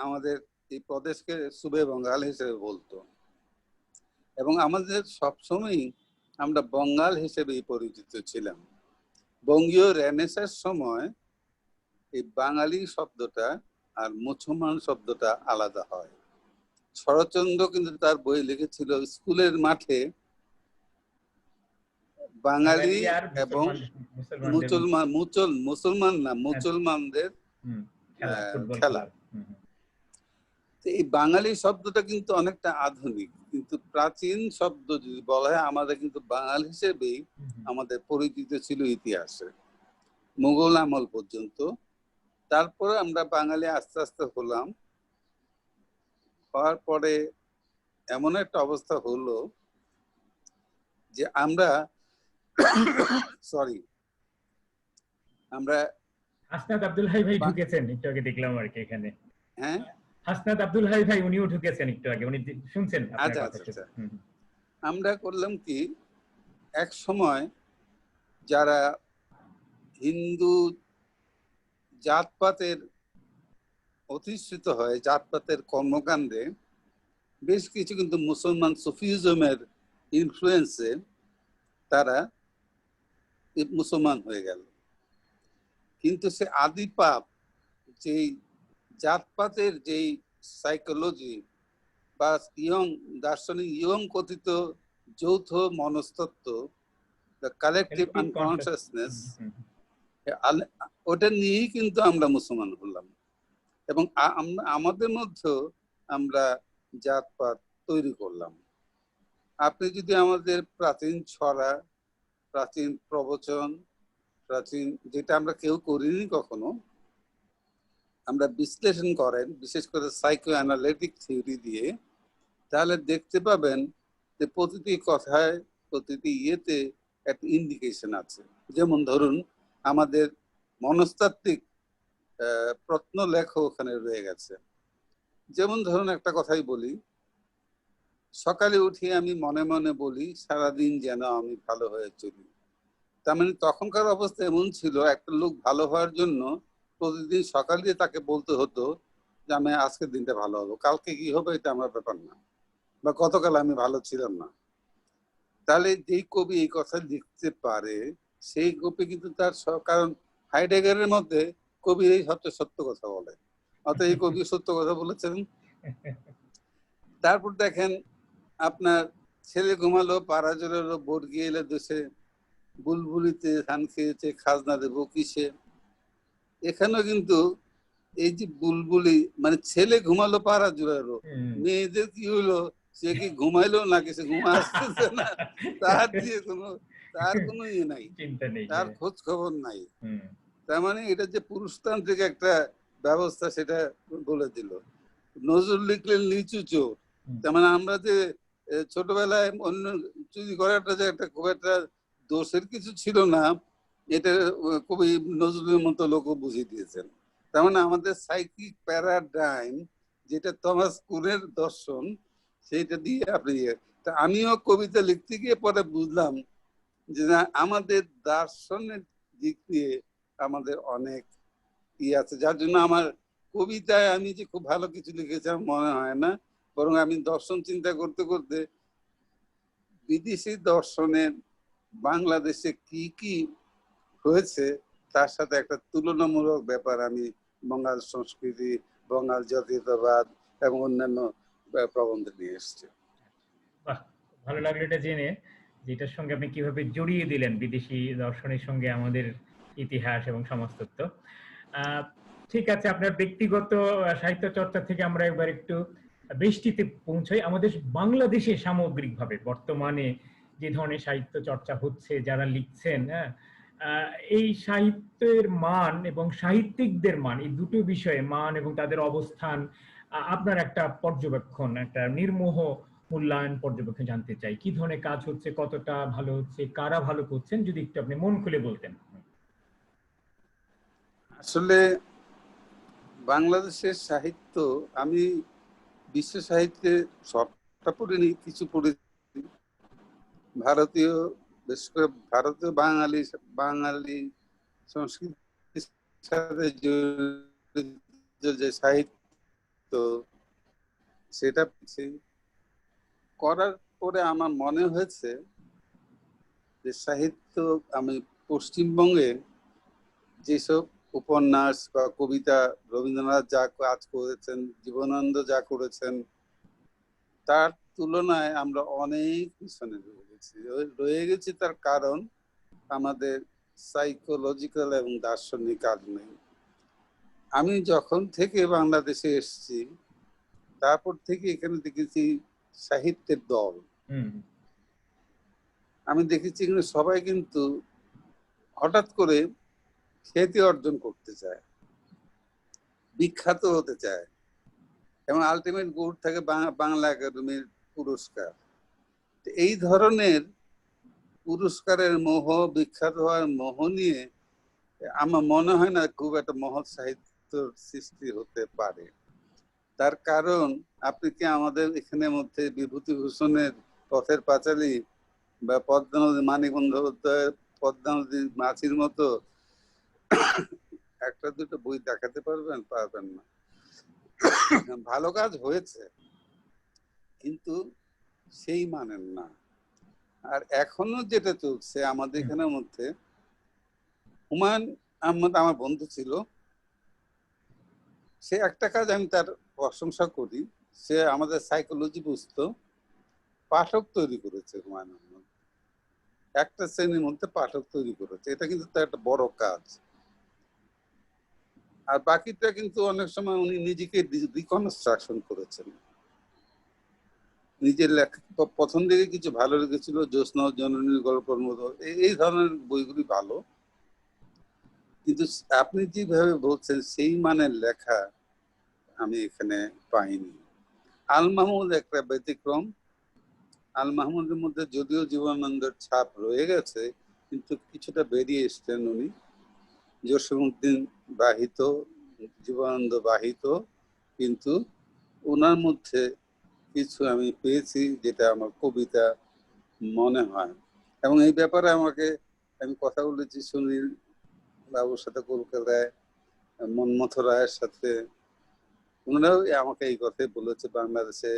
আমাদের এই প্রদেশকে সুবে বঙ্গাল হিসেবে বলতো, এবং আমাদের সবসময়ই আমরা বঙ্গাল হিসেবেই পরিচিত ছিলাম। বঙ্গীয় রেনেসাঁর সময় এই বাঙালি শব্দটা আর মুসলমান শব্দটা আলাদা হয়। শরৎচন্দ্র কিন্তু তার বই লিখেছিল স্কুলের মাঠে বাঙালি এবং মুসলমানদের খেলা। এই বাঙালি শব্দটা কিন্তু অনেকটা আধুনিক, কিন্তু প্রাচীন শব্দ যদি বলা হয়, আমাদের কিন্তু বাঙালি হিসেবেই আমাদের পরিচিত ছিল ইতিহাসে, মুঘল আমল পর্যন্ত। তারপরে আমরা বাঙালি আস্তে আস্তে হলাম। হওয়ার পরে এমন একটা অবস্থা হলো যে আমরা হাসনাত আব্দুল হাই ভাই ঢুকেছেন একটু আগে, দেখলাম আর কি এখানে। হ্যাঁ, হাসনাত আব্দুল হাই ভাই উনিও ঢুকেছেন একটু আগে, উনি শুনছেন আপনার কথা। আচ্ছা। আমরা করলাম কি, এক সময় যারা হিন্দু জাতপাতের অধিষ্ঠিত হয়, জাতপাতের কর্মকাণ্ডে বেশ কিছু কিন্তু মুসলমান সুফিজমের ইনফ্লুয়েন্সে তারা মুসলমান হয়ে গেল। কিন্তু সে আদি পাপ, যেই জাতপাতের যেই সাইকোলজি বা দার্শনিক ইয়ং কথিত যৌথ মনস্তত্ত্ব, দ্য কালেকটিভ আনকনসিয়াসনেস, ওটা নিয়েই কিন্তু আমরা মুসলমান হলাম। এবং আমাদের মধ্যেও আমরা জাতপাত তৈরি করলাম। আপনি যদি আমাদের প্রাচীন ছড়া, প্রাচীন প্রবচন, প্রাচীন যেটা আমরা কেউ করিনি কখনো, আমরা বিশ্লেষণ করেন, বিশেষ করে সাইকো অ্যানালিটিক থিওরি দিয়ে, তাহলে দেখতে পাবেন যে প্রতিটি কথায়, প্রতিটি ইয়েতে একটা ইন্ডিকেশন আছে। যেমন ধরুন, আমাদের মনস্তাত্ত্বিক প্রত্নলেখ ওখানে রয়ে গেছে। যেমন ধরুন, একটা কথাই বলি, সকালে উঠে আমি মনে মনে বলি সারাদিন যেন আমি ভালো হয়ে চলি। তার মানে তখনকার অবস্থা এমন ছিল, একটা লোক ভালো হওয়ার জন্য প্রতিদিন সকালে তাকে বলতে হতো যে আমি আজকের দিনটা ভালো হবো, কালকে কি হবে এটা আমার ব্যাপার না, বা গতকাল আমি ভালো ছিলাম না। তাহলে যেই কবি এই কথা লিখতে পারে, সেই কবি কিন্তু তার কারণ হাইডেগারের মধ্যে কবি এই সবচেয়ে সত্য কথা বলে, অর্থাৎ এই কবি সত্য কথা বলেছেন। তারপর দেখেন, আপনার ছেলে ঘুমালো, পাড়া জোরালো, বর্গি এলে দেশে, বুলবুলিতে ধান খেয়েছে, খাজনা দেবো কিসে। এখানেও কিন্তু এই যে বুলবুলি, মানে ছেলে ঘুমালো পাড়া জোরালো, মেয়েদের কি হলো, সে কি ঘুমাইলো নাকি সে ঘুমা আসতেছে না, তার কোনো ইয়ে নাই, তার খোঁজ খবর নাই। তার মানে এটা যে পুরুষতান্ত্রিক একটা ব্যবস্থা, সেটা বলে দিল। নজরুল লিখলেন নিচু চোর। তার মানে আমরা যে ছোটবেলায় অন্য চুরি করাটা যে একটা খুব একটা দোষের কিছু ছিল না, এটা কবি নজরুলের মতো লোক বুঝিয়ে দিয়েছেন। তার মানে আমাদের সাইকিক প্যারাডাইম, যেটা থমাস কুনের দর্শন, সেইটা দিয়ে আপনি তা আমিও কবিতা লিখতে গিয়ে পরে বুঝলাম যে না, আমাদের দার্শনের দিক দিয়ে আমাদের অনেক আছে, যার জন্য আমার কবিতায় আমি যে খুব ভালো কিছু লিখেছি মনে হয় না, বরং আমি দর্শন চিন্তা করতে করতে বিদেশি দর্শনের বাংলাদেশে কি কি হয়েছে তার সাথে একটা তুলনামূলক ব্যাপার আমি বঙ্গাল সংস্কৃতি, বঙ্গাল জাতীয়তাবাদ এবং অন্যান্য প্রবন্ধ নিয়ে এসেছি। ভালো লাগলো এটা জেনে। যেটার সঙ্গে আপনি কিভাবে জড়িয়ে দিলেন বিদেশি দর্শনের সঙ্গে আমাদের ইতিহাস এবং সমাজতত্ত্ব। আহ, ঠিক আছে, আপনার ব্যক্তিগত সাহিত্য চর্চা থেকে আমরা এবার একটু বৃষ্টিতে পৌঁছাই। আমাদের বাংলাদেশে সামগ্রিকভাবে বর্তমানে যে ধরনের সাহিত্য চর্চা হচ্ছে, যারা লিখছেন, হ্যাঁ, এই সাহিত্যের মান এবং সাহিত্যিকদের মান, এই দুটো বিষয়ে মান এবং তাদের অবস্থান, আপনার একটা পর্যবেক্ষণ, একটা নির্মোহ মূল্যায়ন পর্যবেক্ষণ জানতে চাই। কি ধরনের কাজ হচ্ছে, কতটা ভালো হচ্ছে, কারা ভালো করছেন, যদি একটু আপনি মন খুলে বলতেন। আসলে বাংলাদেশের সাহিত্য, আমি বিশ্ব সাহিত্যে সবটা পড়িনি, কিছু পড়েছি। ভারতীয়, বিশেষ করে ভারতীয় বাঙালি বাঙালি সংস্কৃতির সাথে জড়িত যে সাহিত্য, সেটা করার পরে আমার মনে হয়েছে যে সাহিত্য, আমি পশ্চিমবঙ্গে যেসব উপন্যাস বা কবিতা রবীন্দ্রনাথ যা কাজ করেছেন, জীবনানন্দ যা করেছেন, তার তুলনায় আমরা অনেক পিছনে রয়ে গেছি। তার কারণ আমাদের সাইকোলজিক্যাল এবং দার্শনিক কাজ নেই। আমি যখন থেকে বাংলাদেশে এসেছি, তারপর থেকে এখানে দেখেছি সাহিত্যের দল। আমি দেখেছি এখানে সবাই কিন্তু হঠাৎ করে খ্যাতি অর্জন করতে চায়, বিখ্যাত হতে চায়, এবং আলটিমেট গোল থাকে বাংলা একাডেমির পুরস্কার। এই ধরনের পুরস্কারের মোহ, বিখ্যাত হওয়ার মোহ নিয়ে আমার মনে হয় না খুব একটা মহৎ সাহিত্য সৃষ্টি হতে পারে। তার কারণ, আপনি কি আমাদের এখানে মধ্যে বিভূতিভূষণের পথের পাঁচালী বা পদ্মা নদী, মানিক বন্দ্যোপাধ্যায়ের পদ্মা নদীর মাছির মতো একটা দুটো বই দেখাতে পারবেন? পারবেন না। ভালো কাজ হয়েছে, কিন্তু সেই মানেন না। আর এখনো যেটা চলছে আমাদের এখানের মধ্যে, হুমায়ুন আহমদ আমার বন্ধু ছিল, সে একটা কাজ আমি তার প্রশংসা করি, সে আমাদের সাইকোলজি বুঝতো, পাঠক তৈরি করেছে হুমায়ুন আহমদ। একটা শ্রেণীর মধ্যে পাঠক তৈরি করেছে, এটা কিন্তু তার একটা বড় কাজ। আর বাকিটা কিন্তু অনেক সময় উনি নিজেকে রিকনস্ট্রাকশন করেছেন। নিজের লেখা প্রথম দিকে কিছু ভালো লেগেছিল, জ্যোৎস্না জননীর গল্পের মতো, এই ধরনের বইগুলি ভালো, কিন্তু আপনি যেভাবে বলছেন সেই মানের লেখা আমি এখানে পাইনি। আল মাহমুদ একটা ব্যতিক্রম। আল মাহমুদের মধ্যে যদিও জীবনানন্দের ছাপ রয়ে গেছে, কিন্তু কিছুটা বেরিয়ে এসছেন উনি। জসীমউদ্দিন বাহিত, জীবনানন্দ বাহিত, কিন্তু ওনার মধ্যে কিছু আমি পেয়েছি যেটা আমার কবিতা মনে হয়। এবং এই ব্যাপারে আমি কথা বলেছি সুনীল বাবুর সাথে, কলকাতায় মন্মথ রায়ের সাথে, ওনারাও আমাকে এই কথাই বলেছে, বাংলাদেশে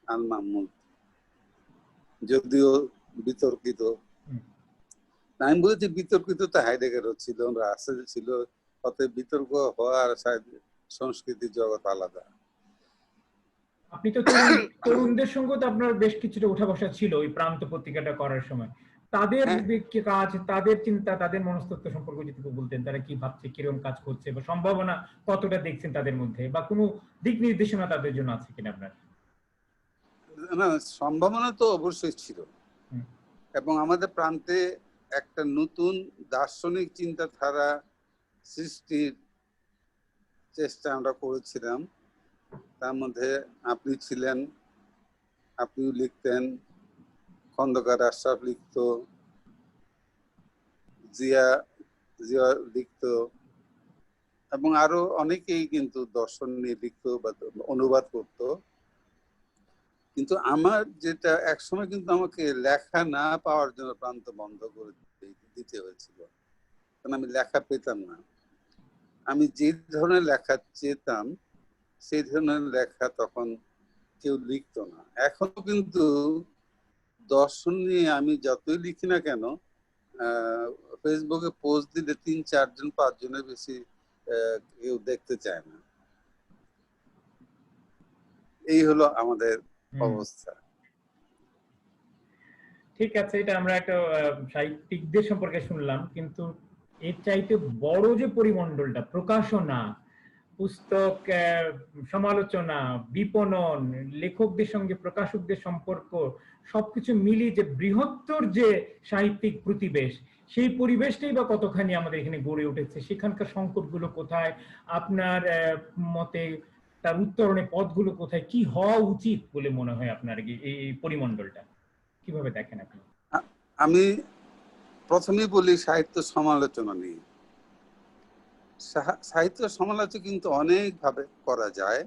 আল মাহমুদ যদিও বিতর্কিত। আমি বলেছি বিতর্কিত তো হাইডেগারও ছিল, রাসেল ছিল, অতএব বিতর্ক হওয়ার সংস্কৃতি জগৎ আলাদা। আপনি তো তরুণদের সঙ্গে তো আপনার বেশ কিছুটা উঠা বসা ছিল ওই প্রান্ত পত্রিকাটা করার সময়। তাদের কাজ, তাদের চিন্তা, তাদের মনস্তত্ত্ব সম্পর্কে যদি বলতেন, তারা কি ভাবছে, কিরকম কাজ করছে, বা সম্ভাবনা কতটা দেখছেন তাদের মধ্যে, বা কোনো দিক নির্দেশনা তাদের জন্য আছে কিনা আপনার? না, সম্ভাবনা তো অবশ্যই ছিল, এবং আমাদের প্রান্তে একটা নতুন দার্শনিক চিন্তাধারা সৃষ্টির চেষ্টা আমরা করেছিলাম। তার মধ্যে আপনি ছিলেন, আপনিও লিখতেন, খন্দকার আশরাফ লিখত, জিয়া জিয়া লিখত, এবং আরো অনেকেই কিন্তু দর্শন নিয়ে লিখত বা অনুবাদ করত। কিন্তু আমার যেটা একসময় কিন্তু আমাকে লেখা না পাওয়ার জন্য প্রান্ত বন্ধ করে দিতে হয়েছিল, কারণ আমি লেখা পেতাম না। আমি যে ধরনের লেখা চেতাম সেই ধরনের লেখা তখন কেউ লিখতো না। এখনো কিন্তু দর্শন নিয়ে আমি যতই লিখি না কেন, ফেসবুকে পোস্ট দিলে 3-4 জন 5 জনের বেশি কেউ দেখতে চায় না। এই হলো আমাদের অবস্থা। ঠিক আছে, এটা আমরা একটা সাহিত্যিকদের সম্পর্কে শুনলাম, কিন্তু এর চাইতে বড় যে পরিমণ্ডলটা, প্রকাশনা, পুস্তক, সমালোচনা, বিপণন, লেখকদের সঙ্গে প্রকাশকদের সম্পর্ক, সবকিছু মিলিয়ে যে বৃহত্তর যে সাহিত্যিক প্রতিবেশ, সেই পরিবেশটাই বা কতখানি আমাদের এখানে গড়ে উঠেছে, সেখানকার সংকটগুলো কোথায়, আপনার মতে তার উত্তরণের পথগুলো কোথায়, কি হওয়া উচিত বলে মনে হয় আপনার এই পরিমণ্ডলটা কিভাবে দেখেন আপনি? আমি প্রথমেই বলি সাহিত্য সমালোচনা নিয়ে। সাহিত্য সমালোচনা কিন্তু অনেক ভাবে করা যায়।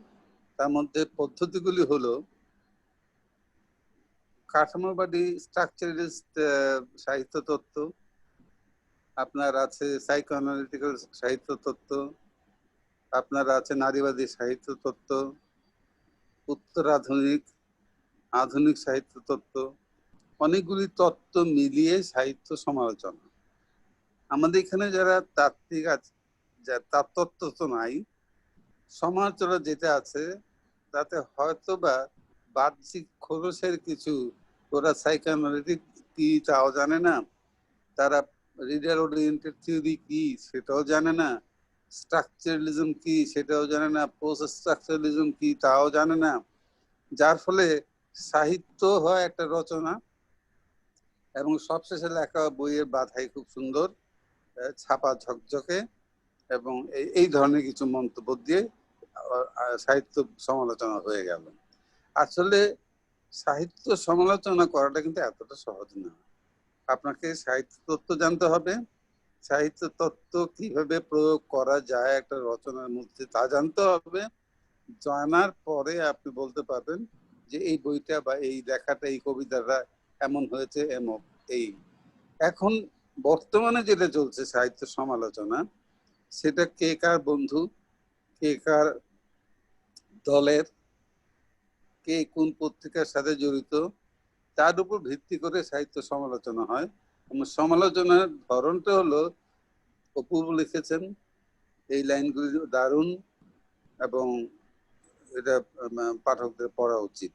তার মধ্যে পদ্ধতিগুলি হলো কাঠামোবাদী স্ট্রাকচারালিস্ট সাহিত্য তত্ত্ব, আপনার আছে সাইকোঅ্যানালিটিক্যাল সাহিত্য তত্ত্ব, আপনার আছে নারীবাদী সাহিত্য তত্ত্ব, উত্তরাধুনিক, আধুনিক সাহিত্য তত্ত্ব, অনেকগুলি তত্ত্ব মিলিয়ে সাহিত্য সমালোচনা। আমাদের এখানে যারা তাত্ত্বিক আছে, তার তত্ত্ব তো নাই, সমালোচনা যেটা আছে তাতে হয়তো বা বাহ্যিক খোলসের কিছু, ওরা সাইকোঅ্যানালিটিক কি তাও জানে না, তারা রিডার ওরিয়েন্টেড থিওরি কি সেটাও জানে না, স্ট্রাকচারালিজম কি সেটাও জানে না, পোস্ট স্ট্রাকচারালিজম কি তাও জানে না, যার ফলে সাহিত্য হয় একটা রচনা এবং সবশেষে লেখা বইয়ের বাধাই খুব সুন্দর ছাপা ঝকঝকে এবং এই ধরনের কিছু মন্তব্য দিয়ে সাহিত্য সমালোচনা হয়ে গেল। আসলে সাহিত্য সমালোচনা করাটা কিন্তু এতটা সহজ না। আপনাকে সাহিত্য তত্ত্ব জানতে হবে, সাহিত্য তত্ত্ব কিভাবে প্রয়োগ করা যায় একটা রচনার মধ্যে তা জানতে হবে। জানার পরে আপনি বলতে পারবেন যে এই বইটা বা এই লেখাটা, এই কবিতাটা এমন হয়েছে এমন। এই এখন বর্তমানে যেটা চলছে সাহিত্য সমালোচনা, সেটা কে কার বন্ধু, কে কার দলের, কে কোন পত্রিকার সাথে জড়িত, তার উপর ভিত্তি করে সাহিত্য সমালোচনা হয়। এবং সমালোচনার ধরনটা হলো, অপূর্ব লিখেছেন, এই লাইনগুলি দারুণ এবং এটা পাঠকদের পড়া উচিত।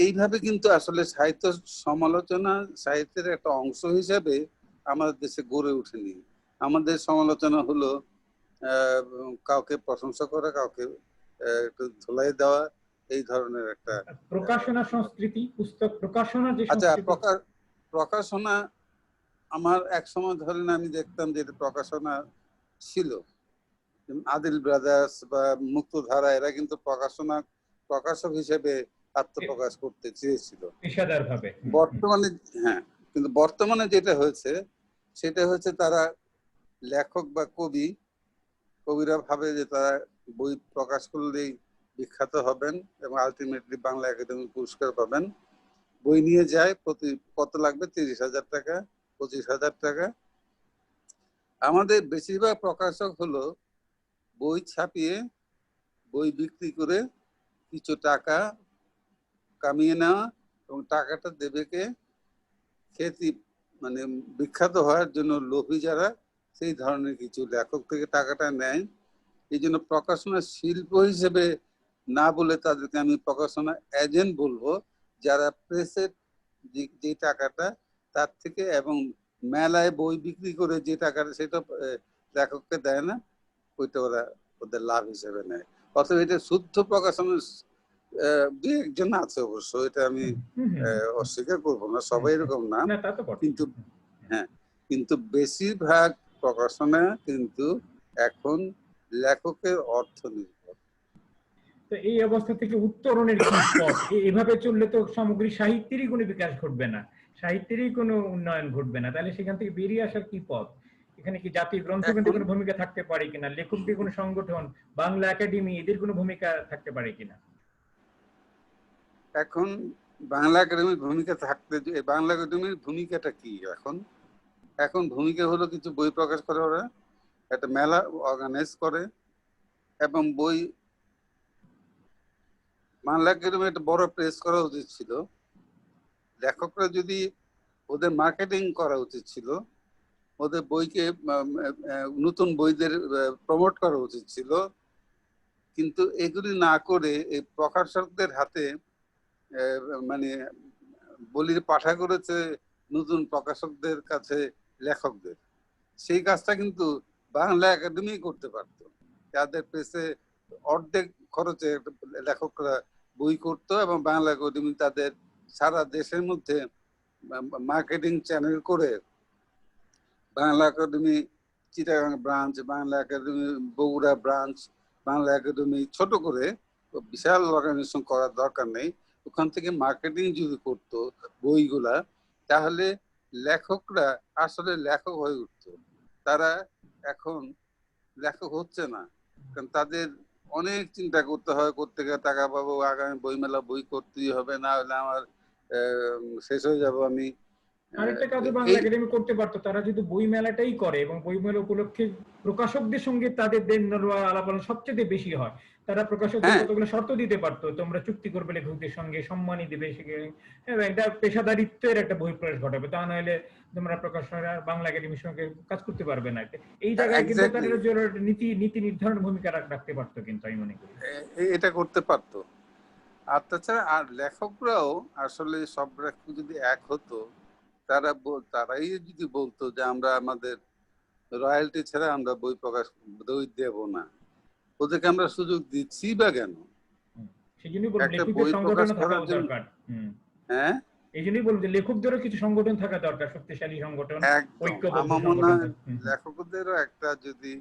এইভাবে কিন্তু আসলে সাহিত্য সমালোচনা সাহিত্যের একটা অংশ হিসেবে আমাদের দেশে গড়ে ওঠেনি। আমাদের সমালোচনা হলো কাউকে প্রশংসা করা, কাউকে একটু ধুলাই দেওয়া, এই ধরনের একটা প্রকাশনা সংস্কৃতি, পুস্তক প্রকাশনা যে আচ্ছা সংস্কৃতি। প্রকাশনা আমার এক সময় ধরেন আমি দেখতাম যে প্রকাশনা ছিল, আদিল ব্রাদার্স বা মুক্তধারা, এরা কিন্তু প্রকাশক হিসেবে আত্মপ্রকাশ করতে চেয়েছিল পেশাদার ভাবে। বর্তমানে। হ্যাঁ, কিন্তু বর্তমানে যেটা হয়েছে সেটা হচ্ছে তারা লেখক বা কবিরা ভাবে যে তারা বই প্রকাশ করলেই বিখ্যাত হবেন এবং আলটিমেটলি বাংলা একাডেমি পুরস্কার পাবেন। বই নিয়ে যায়, প্রতি কত লাগবে, 30,000 টাকা, 25,000 টাকা। আমাদের বেশিরভাগ প্রকাশক হলো বই ছাপিয়ে বই বিক্রি করে কিছু টাকা কামিয়ে নেওয়া এবং টাকাটা দেবে কে, খ্যাতি মানে বিখ্যাত হওয়ার জন্য লোভী যারা, সেই ধরনের কিছু লেখক থেকে টাকাটা নেয়। এই জন্য প্রকাশনা শিল্প হিসেবে না বলে তাদেরকে আমি প্রকাশনা এজেন্ট বলবো, যারা প্রেসের যে টাকাটা তার থেকে এবং মেলায় বই বিক্রি করে যে টাকাটা সেটা লেখককে দেয় না, ওইটা ওরা ওদের লাভ হিসেবে নেয়। অথবা এটা শুদ্ধ প্রকাশনের দু একজন আছে অবশ্য, এটা আমি অস্বীকার করবো না, সবাই এরকম না, কিন্তু হ্যাঁ, কিন্তু বেশিরভাগ প্রকাশনা কিন্তু এখন লেখকের অর্থ নির্ভর। তো এই অবস্থা থেকে উত্তরণের কি পথ? এভাবে চললে তো সামগ্রিক সাহিত্যেরই কোনো বিকাশ ঘটবে না, সাহিত্যেরই কোনো উন্নয়ন ঘটবে না। তাহলে সেখান থেকে বেরিয়ে আসার কি পথ? এখানে কি জাতীয় গ্রন্থকেন্দ্রের কোনো ভূমিকা থাকতে পারে কিনা, লেখকদের কোনো সংগঠন, বাংলা একাডেমি, এদের কোনো ভূমিকা থাকতে পারে কিনা? এখন বাংলা একাডেমির ভূমিকা থাকতে, বাংলা একাডেমির ভূমিকাটা কি এখন? এখন ভূমিকা হলো কিছু বই প্রকাশ করে, ওরা একটা মেলা অর্গানাইজ করে এবং বই, বাংলা একাডেমি একটা বড় প্রেস করা উচিত ছিল, লেখকরা যদি ওদের মার্কেটিং করা উচিত ছিল, ওদের বইকে নতুন বইদের প্রমোট করা উচিত ছিল, কিন্তু এগুলি না করে এই প্রকাশকদের হাতে মানে বলির পাঠা করেছে নতুন প্রকাশকদের কাছে লেখকদের। সেই কাজটা কিন্তু বাংলা একাডেমি করতে পারত। তাদের প্রেসে অর্ধেক খরচে লেখকরা বই করত এবং বাংলা একাডেমি তাদের সারা দেশের মধ্যে মার্কেটিং চ্যানেল করে Bangla academy Chittagong branch, Bangla academy Bogura branch, Bangla academy ছোট করে, বিশাল অর্গানাইজেশন করার দরকার নেই, ওখান থেকে মার্কেটিং যদি করতো বইগুলা, তাহলে লেখকরা আসলে লেখক হয়ে উঠতো। তারা এখন লেখক হচ্ছে না, কারণ তাদের অনেক চিন্তা করতে হয়, করতে গেলে টাকা পাবো, আগামী বইমেলা বই করতেই হবে, না হলে আমার শেষ হয়ে যাবো আমি। আরেকটা কাজও বাংলা একাডেমি করতে পারতো, তারা যদি বই মেলাটাই করে এবং বই মেলা উপলক্ষে প্রকাশকদের সঙ্গে তাদের দেন আলাপ আলোচনা সবচেয়ে বেশি হয়, তারা প্রকাশকদের কতগুলো শর্ত দিতে পারতো, তোমরা চুক্তি করবে লেখকদের সঙ্গে, সম্মানী দিবে, একটা পেশাদারিত্বের একটা বহিঃপ্রকাশ ঘটাবে, তা নাহলে তোমরা প্রকাশকরা বাংলা একাডেমির সঙ্গে কাজ করতে পারবে না। এই জায়গায় কিন্তু তারা নীতি নির্ধারণ ভূমিকা রাখতে পারতো, কিন্তু আমি মনে করি এটা করতে পারতো। আর তাছাড়া আর লেখকরাও আসলে সব লেখক যদি এক হতো, তারাই যদি বলতো যে আমরা আমাদের রয়্যালটি ছাড়া আমরা বই প্রকাশ বই দেব না, ওদেরকে আমরা সুযোগ দিচ্ছি বা কেন? একটা বই প্রকাশ করার জন্য হ্যাঁ, এই জন্যই বলবো যে লেখকদেরও কিছু সংগঠন থাকা দরকার, শক্তিশালী সংগঠন, ঐক্যবদ্ধ সংগঠন। লেখকদেরও একটা যদি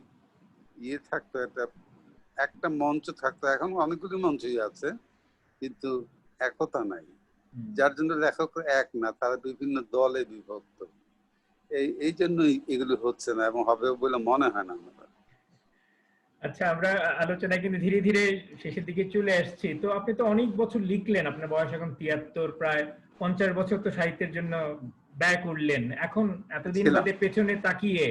ইয়ে থাকতো, একটা মঞ্চ থাকতো। এখন অনেকগুলি মঞ্চই আছে, কিন্তু একতা নাই, যার জন্য লেখকরা এক না, তারা বিভিন্ন দলে বিভক্ত। এই জন্যই এগুলো হচ্ছে না এবং হবে বলে মনে হয় না আমার। আচ্ছা, আমরা আলোচনা কিন্তু ধীরে ধীরে শেষের দিকে চলে আসছি। তো আপনি তো অনেক বছর লিখলেন, আপনার বয়স এখন ৭৩, প্রায় ৫০ বছর তো সাহিত্যের জন্য ব্যয় করলেন। এখন এতদিন বাদে পেছনে তাকিয়ে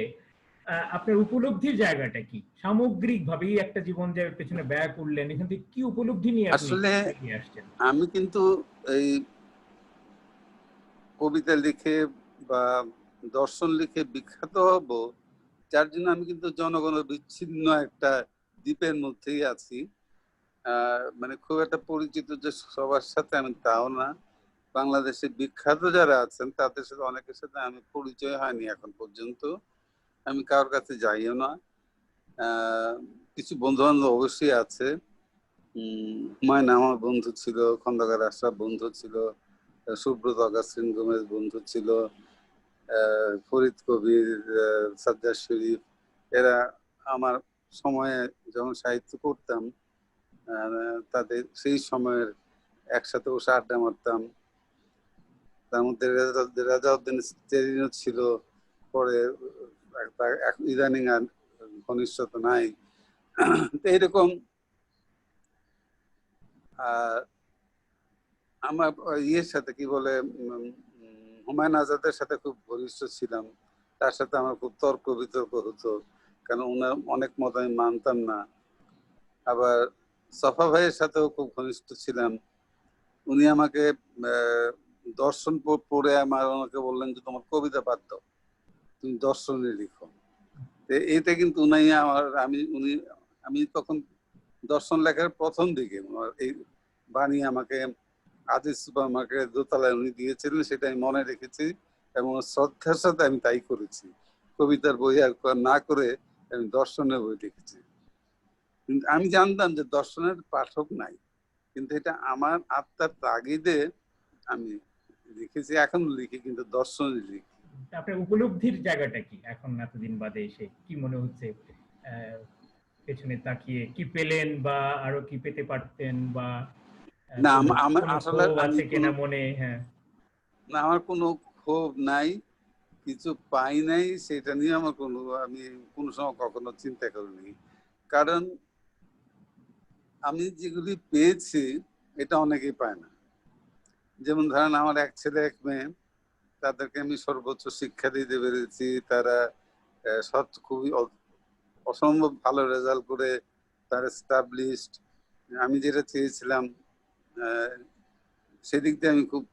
আপনার উপলব্ধির জায়গাটা কি? সামগ্রিক ভাবেই একটা জীবন যে পেছনে ব্যয় করলেন, এখান থেকে কি উপলব্ধি নিয়ে আসলে আসছেন? আমি কিন্তু এই কবিতা লিখে বা দর্শন লিখে বিখ্যাত হব, যার জন্য আমি কিন্তু জনগণের বিচ্ছিন্ন একটা দ্বীপের মধ্যেই আছি। মানে খুব একটা পরিচিত যে সবার সাথে আমি তাও না। বাংলাদেশে বিখ্যাত যারা আছেন তাদের সাথে অনেকের সাথে আমি পরিচয় হয়নি এখন পর্যন্ত, আমি কারোর কাছে যাইও না। কিছু বন্ধু বান্ধব অবশ্যই আছে। হুমায়ুন আমার বন্ধু ছিল, খন্দকার আশরাফ বন্ধু ছিল, সুব্রত অগাস্টিন গোমেজ বন্ধু ছিল, ফরিদ কবির, সাজ্জাদ শরীফ, এরা আমার সময়ে যখন সাহিত্য করতাম তাদের সেই সময়ের একসাথে বসে আড্ডা মারতাম। তার মধ্যে রেজাউদ্দিন চেরিনও ছিল, পরে ইদানিং আর ঘনিষ্ঠতা নাই। এইরকম আমার ইয়ের সাথে কি বলে হুমায়ুন আজাদের সাথে খুব ঘনিষ্ঠ ছিলাম। তার সাথে আমার খুব তর্ক বিতর্ক হতো, কারণ ওনার অনেক মত আমি মানতাম না। আবার সফা ভাইয়ের সাথেও খুব ঘনিষ্ঠ ছিলাম। উনি আমাকে দর্শন পড়ে ওনাকে বললেন যে তোমার কবিতা বাদ দাও, তুমি দর্শনে লিখো। এইটা কিন্তু আমি তখন দর্শন লেখার প্রথম দিকে এই বাণী আমাকে আজিজ সুপার মার্কেটের দোতলায় উনি দিয়েছিলেন, সেটা আমি মনে রেখেছি এবং শ্রদ্ধার সাথে আমি তাই করেছি। কবিতার বই আর না করে আমি দর্শনের বই লিখেছি। কিন্তু আমি জানতাম যে দর্শনের পাঠক নাই, কিন্তু এটা আমার আত্মার তাগিদে আমি লিখেছি, এখন লিখি, কিন্তু দর্শনে লিখি। আপনার উপলব্ধির জায়গাটা কি এখন এতদিন বাদে এসে? কি মনে হচ্ছে পেছনে তাকিয়ে? কি পেলেন বা আরো কি পেতে পারতেন, বা না আমার আসলে আছে কিনা মনে? হ্যাঁ, না, আমার কোনো ক্ষোভ নাই, কিছু পাই নাই, সেটা নিয়ে আমার আমি কোনো সময় কখনো চিন্তা করিনি। কারণ আমি যেগুলি পেয়েছি এটা অনেকেই পায় না। যেমন ধরেন আমার এক ছেলে এক মেয়ে, তাদেরকে আমি সর্বোচ্চ শিক্ষা দিতে পেরেছি। তারা খুবই অসম্ভব ভালো রেজাল্ট করে তারা এস্টাবলিশড। আমি যেটা চেয়েছিলাম সেদিক দিয়ে আমি খুব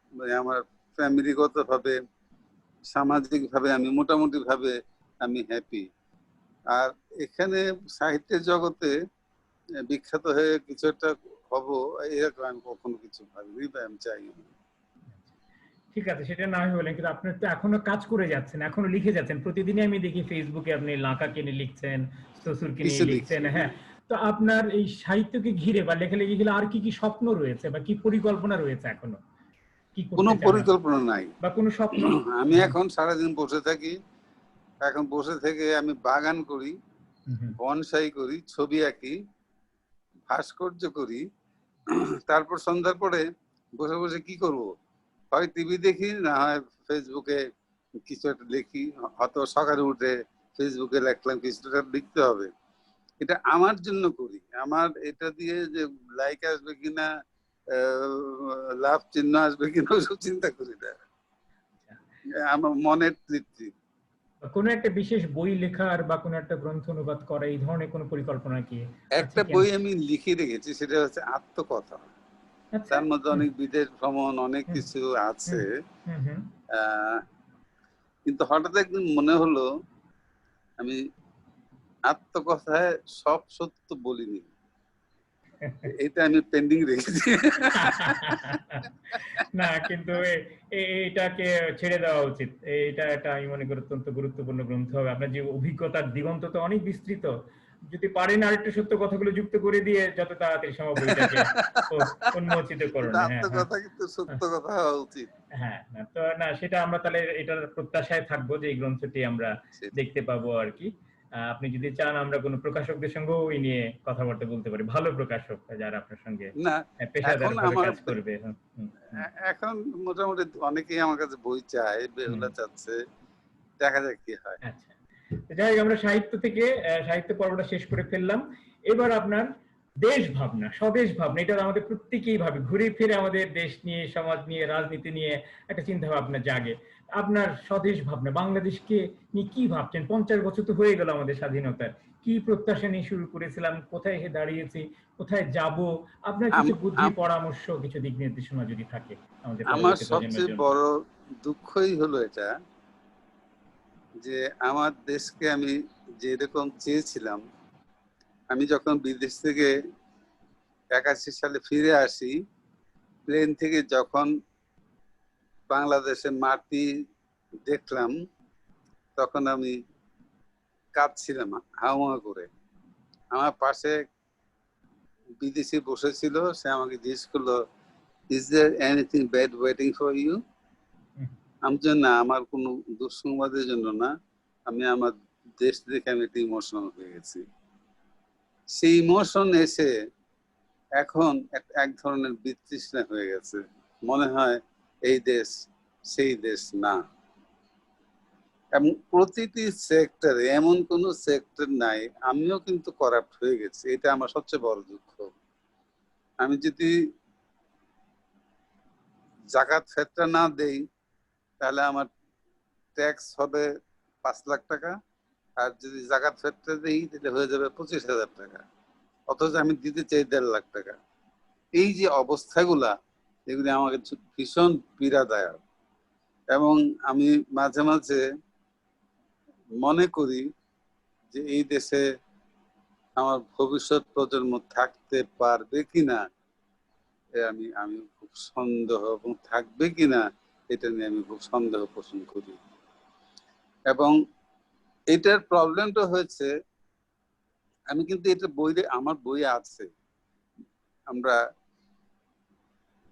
আমার ফ্যামিলিগত ভাবে, সামাজিক ভাবে আমি মোটামুটি ভাবে আমি হ্যাপি। আর এখানে সাহিত্যের জগতে বিখ্যাত হয়ে কিছু একটা হব, এরকম আমি কখনো কিছু ভাবিনি বা আমি চাই না। ঠিক আছে, সেটা না হয় বলেন, কিন্তু আপনার তো এখনো কাজ করে যাচ্ছেন, এখনো লিখে যাচ্ছেন। প্রতিদিনই আমি দেখি ফেসবুকে আপনি লাঁকাকে নিয়ে লিখছেন, শ্বশুরকে নিয়ে কিছু লিখছেন। লিখছি, হ্যাঁ, হ্যাঁ। তো আপনার এই সাহিত্যকে ঘিরে বা লেখালেখি ঘিরে আর কি কি স্বপ্ন রয়েছে বা কি পরিকল্পনা রয়েছে এখনো? কি কোনো করতে চান আপনি? পরিকল্পনা নাই। বা কোনো স্বপ্ন? আমি হুম, এখন সারাদিন বসে থাকি। এখন বসে থেকে আমি বাগান করি, হুম, হুম। বনসাই করি, ছবি আঁকি, ভাস্কর্য করি। তারপর সন্ধ্যার পরে বসে বসে কি করব? হয় টিভি দেখি, না হয় ফেসবুকে কিছু একটা লিখি। হয়তো সকালে উঠে ফেসবুকে লিখলাম, কিছুটা লিখতে হবে। এটা আমার জন্য করি। আমার এটা দিয়ে যে লাইক আসবে কিনা, লাভ চিহ্ন আসবে কিনা, ওসব চিন্তা করি না। আমার মনের তৃপ্তি। বা কোনো একটা বিশেষ বই লেখার বা কোনো একটা গ্রন্থ অনুবাদ করা, এই ধরনের কোনো পরিকল্পনা কি আছে একটা কি? বই আমি লিখে রেখেছি, সেটা হচ্ছে আত্মকথা। আচ্ছা। তার মধ্যে হুম, অনেক বিদেশ ভ্রমণ, অনেক হুম, কিছু আছে। হুম, হুম, হুম। আহ, কিন্তু হঠাৎ একদিন মনে হলো আমি আত্মকথায় সব সত্য বলিনি। এটা আমি পেন্ডিং রেখেছি। না, কিন্তু এটাকে ছেড়ে দেওয়া উচিত। এটা একটা আমি মনে করি অত্যন্ত গুরুত্বপূর্ণ গ্রন্থ হবে। আপনার যে অভিজ্ঞতার দিগন্ত তো অনেক বিস্তৃত। যদি পারেন আরেকটু সত্য কথাগুলো যুক্ত করে দিয়ে যত তাড়াতাড়ি সম্ভব বইটাকে উন্মোচিত করুন। কিন্তু হ্যাঁ, হ্যাঁ। আত্মকথা কিন্তু সত্য কথা হওয়া উচিত। হ্যাঁ, না তো, না সেটা আমরা তাহলে এটার প্রত্যাশায় থাকবো যে এই গ্রন্থটি আমরা সেটাই। দেখতে পাবো আর কি। আপনি যদি চান আমরা কোনো প্রকাশকদের সঙ্গেও এই নিয়ে কথাবার্তা বলতে পারি, ভালো প্রকাশক যারা আপনার সঙ্গে না, পেশাদার এখন ভাবে আমার কাজ করবে। হুম, হুম, হুম। এখন মোটামুটি অনেকেই আমার কাছে বই চায়, হুম, বেহুলা চাচ্ছে। দেখা যাক কি হয়। আচ্ছা। তো যাই হোক, আমরা সাহিত্য থেকে সাহিত্য পর্বটা শেষ করে ফেললাম। এবার আপনার দেশ ভাবনা, স্বদেশ ভাবনা, এটা আমাদের প্রত্যেকেই ভাবে, ঘুরে ফিরে আমাদের দেশ নিয়ে, সমাজ নিয়ে, রাজনীতি নিয়ে একটা চিন্তা ভাবনা জাগে। আপনার স্বদেশ ভাবনা, বাংলাদেশকে নিয়ে কি ভাবছেন? 50 বছর তো হয়ে গেল আমাদের স্বাধীনতার। কি প্রত্যাশা নিয়ে শুরু করেছিলাম, কোথায় এসে দাঁড়িয়েছি, কোথায় যাব? আপনার কিছু আম- বুদ্ধি, আম- পরামর্শ, কিছু দিক নির্দেশনা যদি থাকে আমাদের আমার পরবর্তী প্রজন্মের সবচেয়ে জন্য। বড় দুঃখই হলো এটা, যে আমার দেশকে আমি যেরকম চেয়েছিলাম, আমি যখন বিদেশ থেকে 81 সালে ফিরে আসি, প্লেন থেকে যখন বাংলাদেশের মাটি দেখলাম, তখন আমি কাঁদছিলাম হাওয়া করে। আমার পাশে বিদেশি বসেছিল, সে আমাকে জিজ্ঞেস করলো, is there anything bad waiting for you? Hmm, আমি যে না, আমার কোনো দুঃসংবাদের জন্য না, আমি আমার দেশ দেখে আমি একটু ইমোশনাল হয়ে গেছি। সেই ইমোশন এসে এখন এক ধরনের বিতৃষ্ণা হয়ে গেছে। মনে হয় এই দেশ সেই দেশ না। এবং প্রতিটি সেক্টরে, এমন কোন সেক্টর নাই, আমিও কিন্তু করাপ্ট হয়ে গেছি। এটা আমার সবচেয়ে বড় দুঃখ। আমি যদি জাকাত ফেতরা না দেই, তাহলে আমার ট্যাক্স হবে 5 লাখ টাকা। আর যদি জাকাত ফেতরা দিই, তাহলে হয়ে যাবে 25,000 টাকা। অথচ আমি দিতে চাই 1.5 লাখ টাকা। এই যে অবস্থাগুলা, এগুলি আমাকে ভীষণ পীড়াদায়ক। এবং আমি মাঝে মাঝে মনে করি যে এই দেশে আমার ভবিষ্যৎ প্রজন্ম থাকতে পারবে কিনা, আমি আমি খুব সন্দেহ, এবং থাকবে কিনা এটা নিয়ে আমি খুব সন্দেহ পোষণ করি। এবং এটার প্রবলেমটা হয়েছে, আমি কিন্তু এটা বইয়ে, আমার বইয়ে আছে, আমরা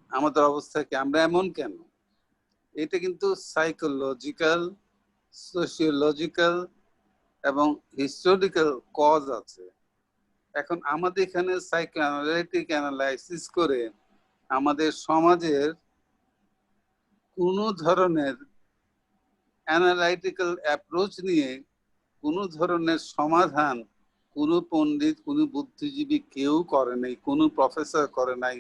আমাদের অবস্থা কি, আমরা এমন কেন, এটা কিন্তু সাইকোলজিক্যাল, সোশিওলজিক্যাল এবং হিস্টোরিক্যাল কজ আছে। এখন আমাদের এখানে সাইকো অ্যানালিটিক অ্যানালাইসিস করে আমাদের সমাজের কোনো ধরনের অ্যানালাইটিক্যাল অ্যাপ্রোচ নিয়ে কোনো ধরনের সমাধান কোনো পণ্ডিত, কোনো বুদ্ধিজীবী কেউ করে নাই, কোনো প্রফেসর করে নাই।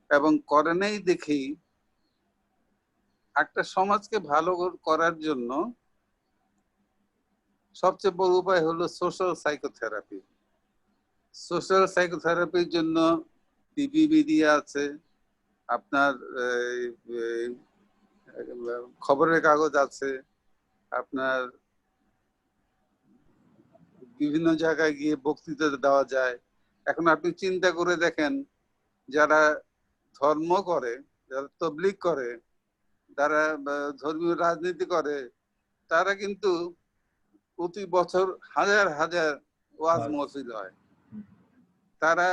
এবং করে নাই দেখেই একটা সমাজকে ভালো করার জন্য সবচেয়ে বড় উপায় হলো সোশ্যাল সাইকোথেরাপি। সোশ্যাল সাইকোথেরাপির জন্য টিভি মিডিয়া আছে, আপনার খবরের কাগজ আছে, আপনার বিভিন্ন জায়গায় গিয়ে বক্তৃতা দেওয়া যায়। এখন আপনি চিন্তা করে দেখেন, যারা ধর্ম করে, যারা তবলিগ করে, যারা ধর্মীয় রাজনীতি করে, তারা কিন্তু প্রতি বছর হাজার হাজার ওয়াজ মাহফিল হয়। তারা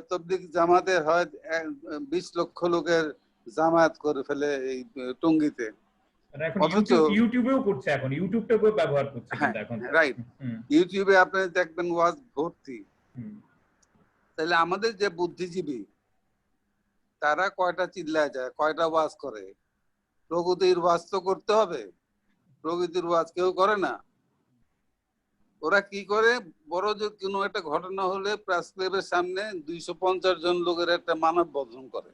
তবলিগ জামাতের হয় 20 লক্ষ লোকের জামায়াত করে ফেলে এই টঙ্গীতে। অথচ ইউটিউবেও করছে, এখন ইউটিউবটাকেও ব্যবহার করছে কিন্তু এখন। রাইট, ইউটিউবে আপনি দেখবেন ওয়াজ ভর্তি। তাহলে আমাদের যে বুদ্ধিজীবী তারা কয়টা চিল্লায় যায়, কয়টা ওয়াজ করে? প্রগতির ওয়াজ তো করতে হবে, প্রগতির ওয়াজ কেউ করে না। ওরা কি করে, বড় যে কোনো একটা ঘটনা হলে প্রেস ক্লাবের সামনে 250 জন লোকের একটা মানববন্ধন করে।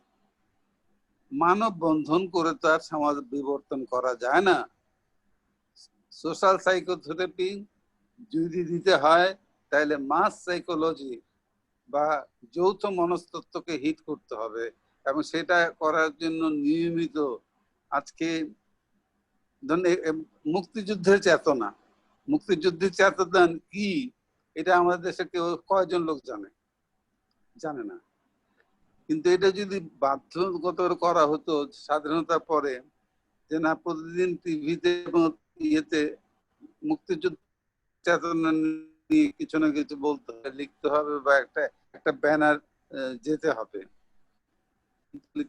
মানববন্ধন করে তো আর সমাজ বিবর্তন করা যায় না। সোশ্যাল সাইকোথেরাপি যদি দিতে হয় তাহলে মাস সাইকোলজি বা যৌথ মনস্তত্ত্বকে হিট করতে হবে, এবং সেটা করার জন্য নিয়মিত আজকে মুক্তিযুদ্ধের চেতনা, মুক্তিযুদ্ধের চেতনা কি এটা আমাদের দেশে কেউ কয়জন লোক জানে না। কিন্তু এটা যদি বাধ্যগত করা হতো স্বাধীনতার পরে, যে না প্রতিদিন টিভিতে এবং ইয়েতে মুক্তিযুদ্ধ চেতনা নিয়ে কিছু না কিছু বলতে হবে, লিখতে হবে, বা একটা ব্যানার যেতে হবে,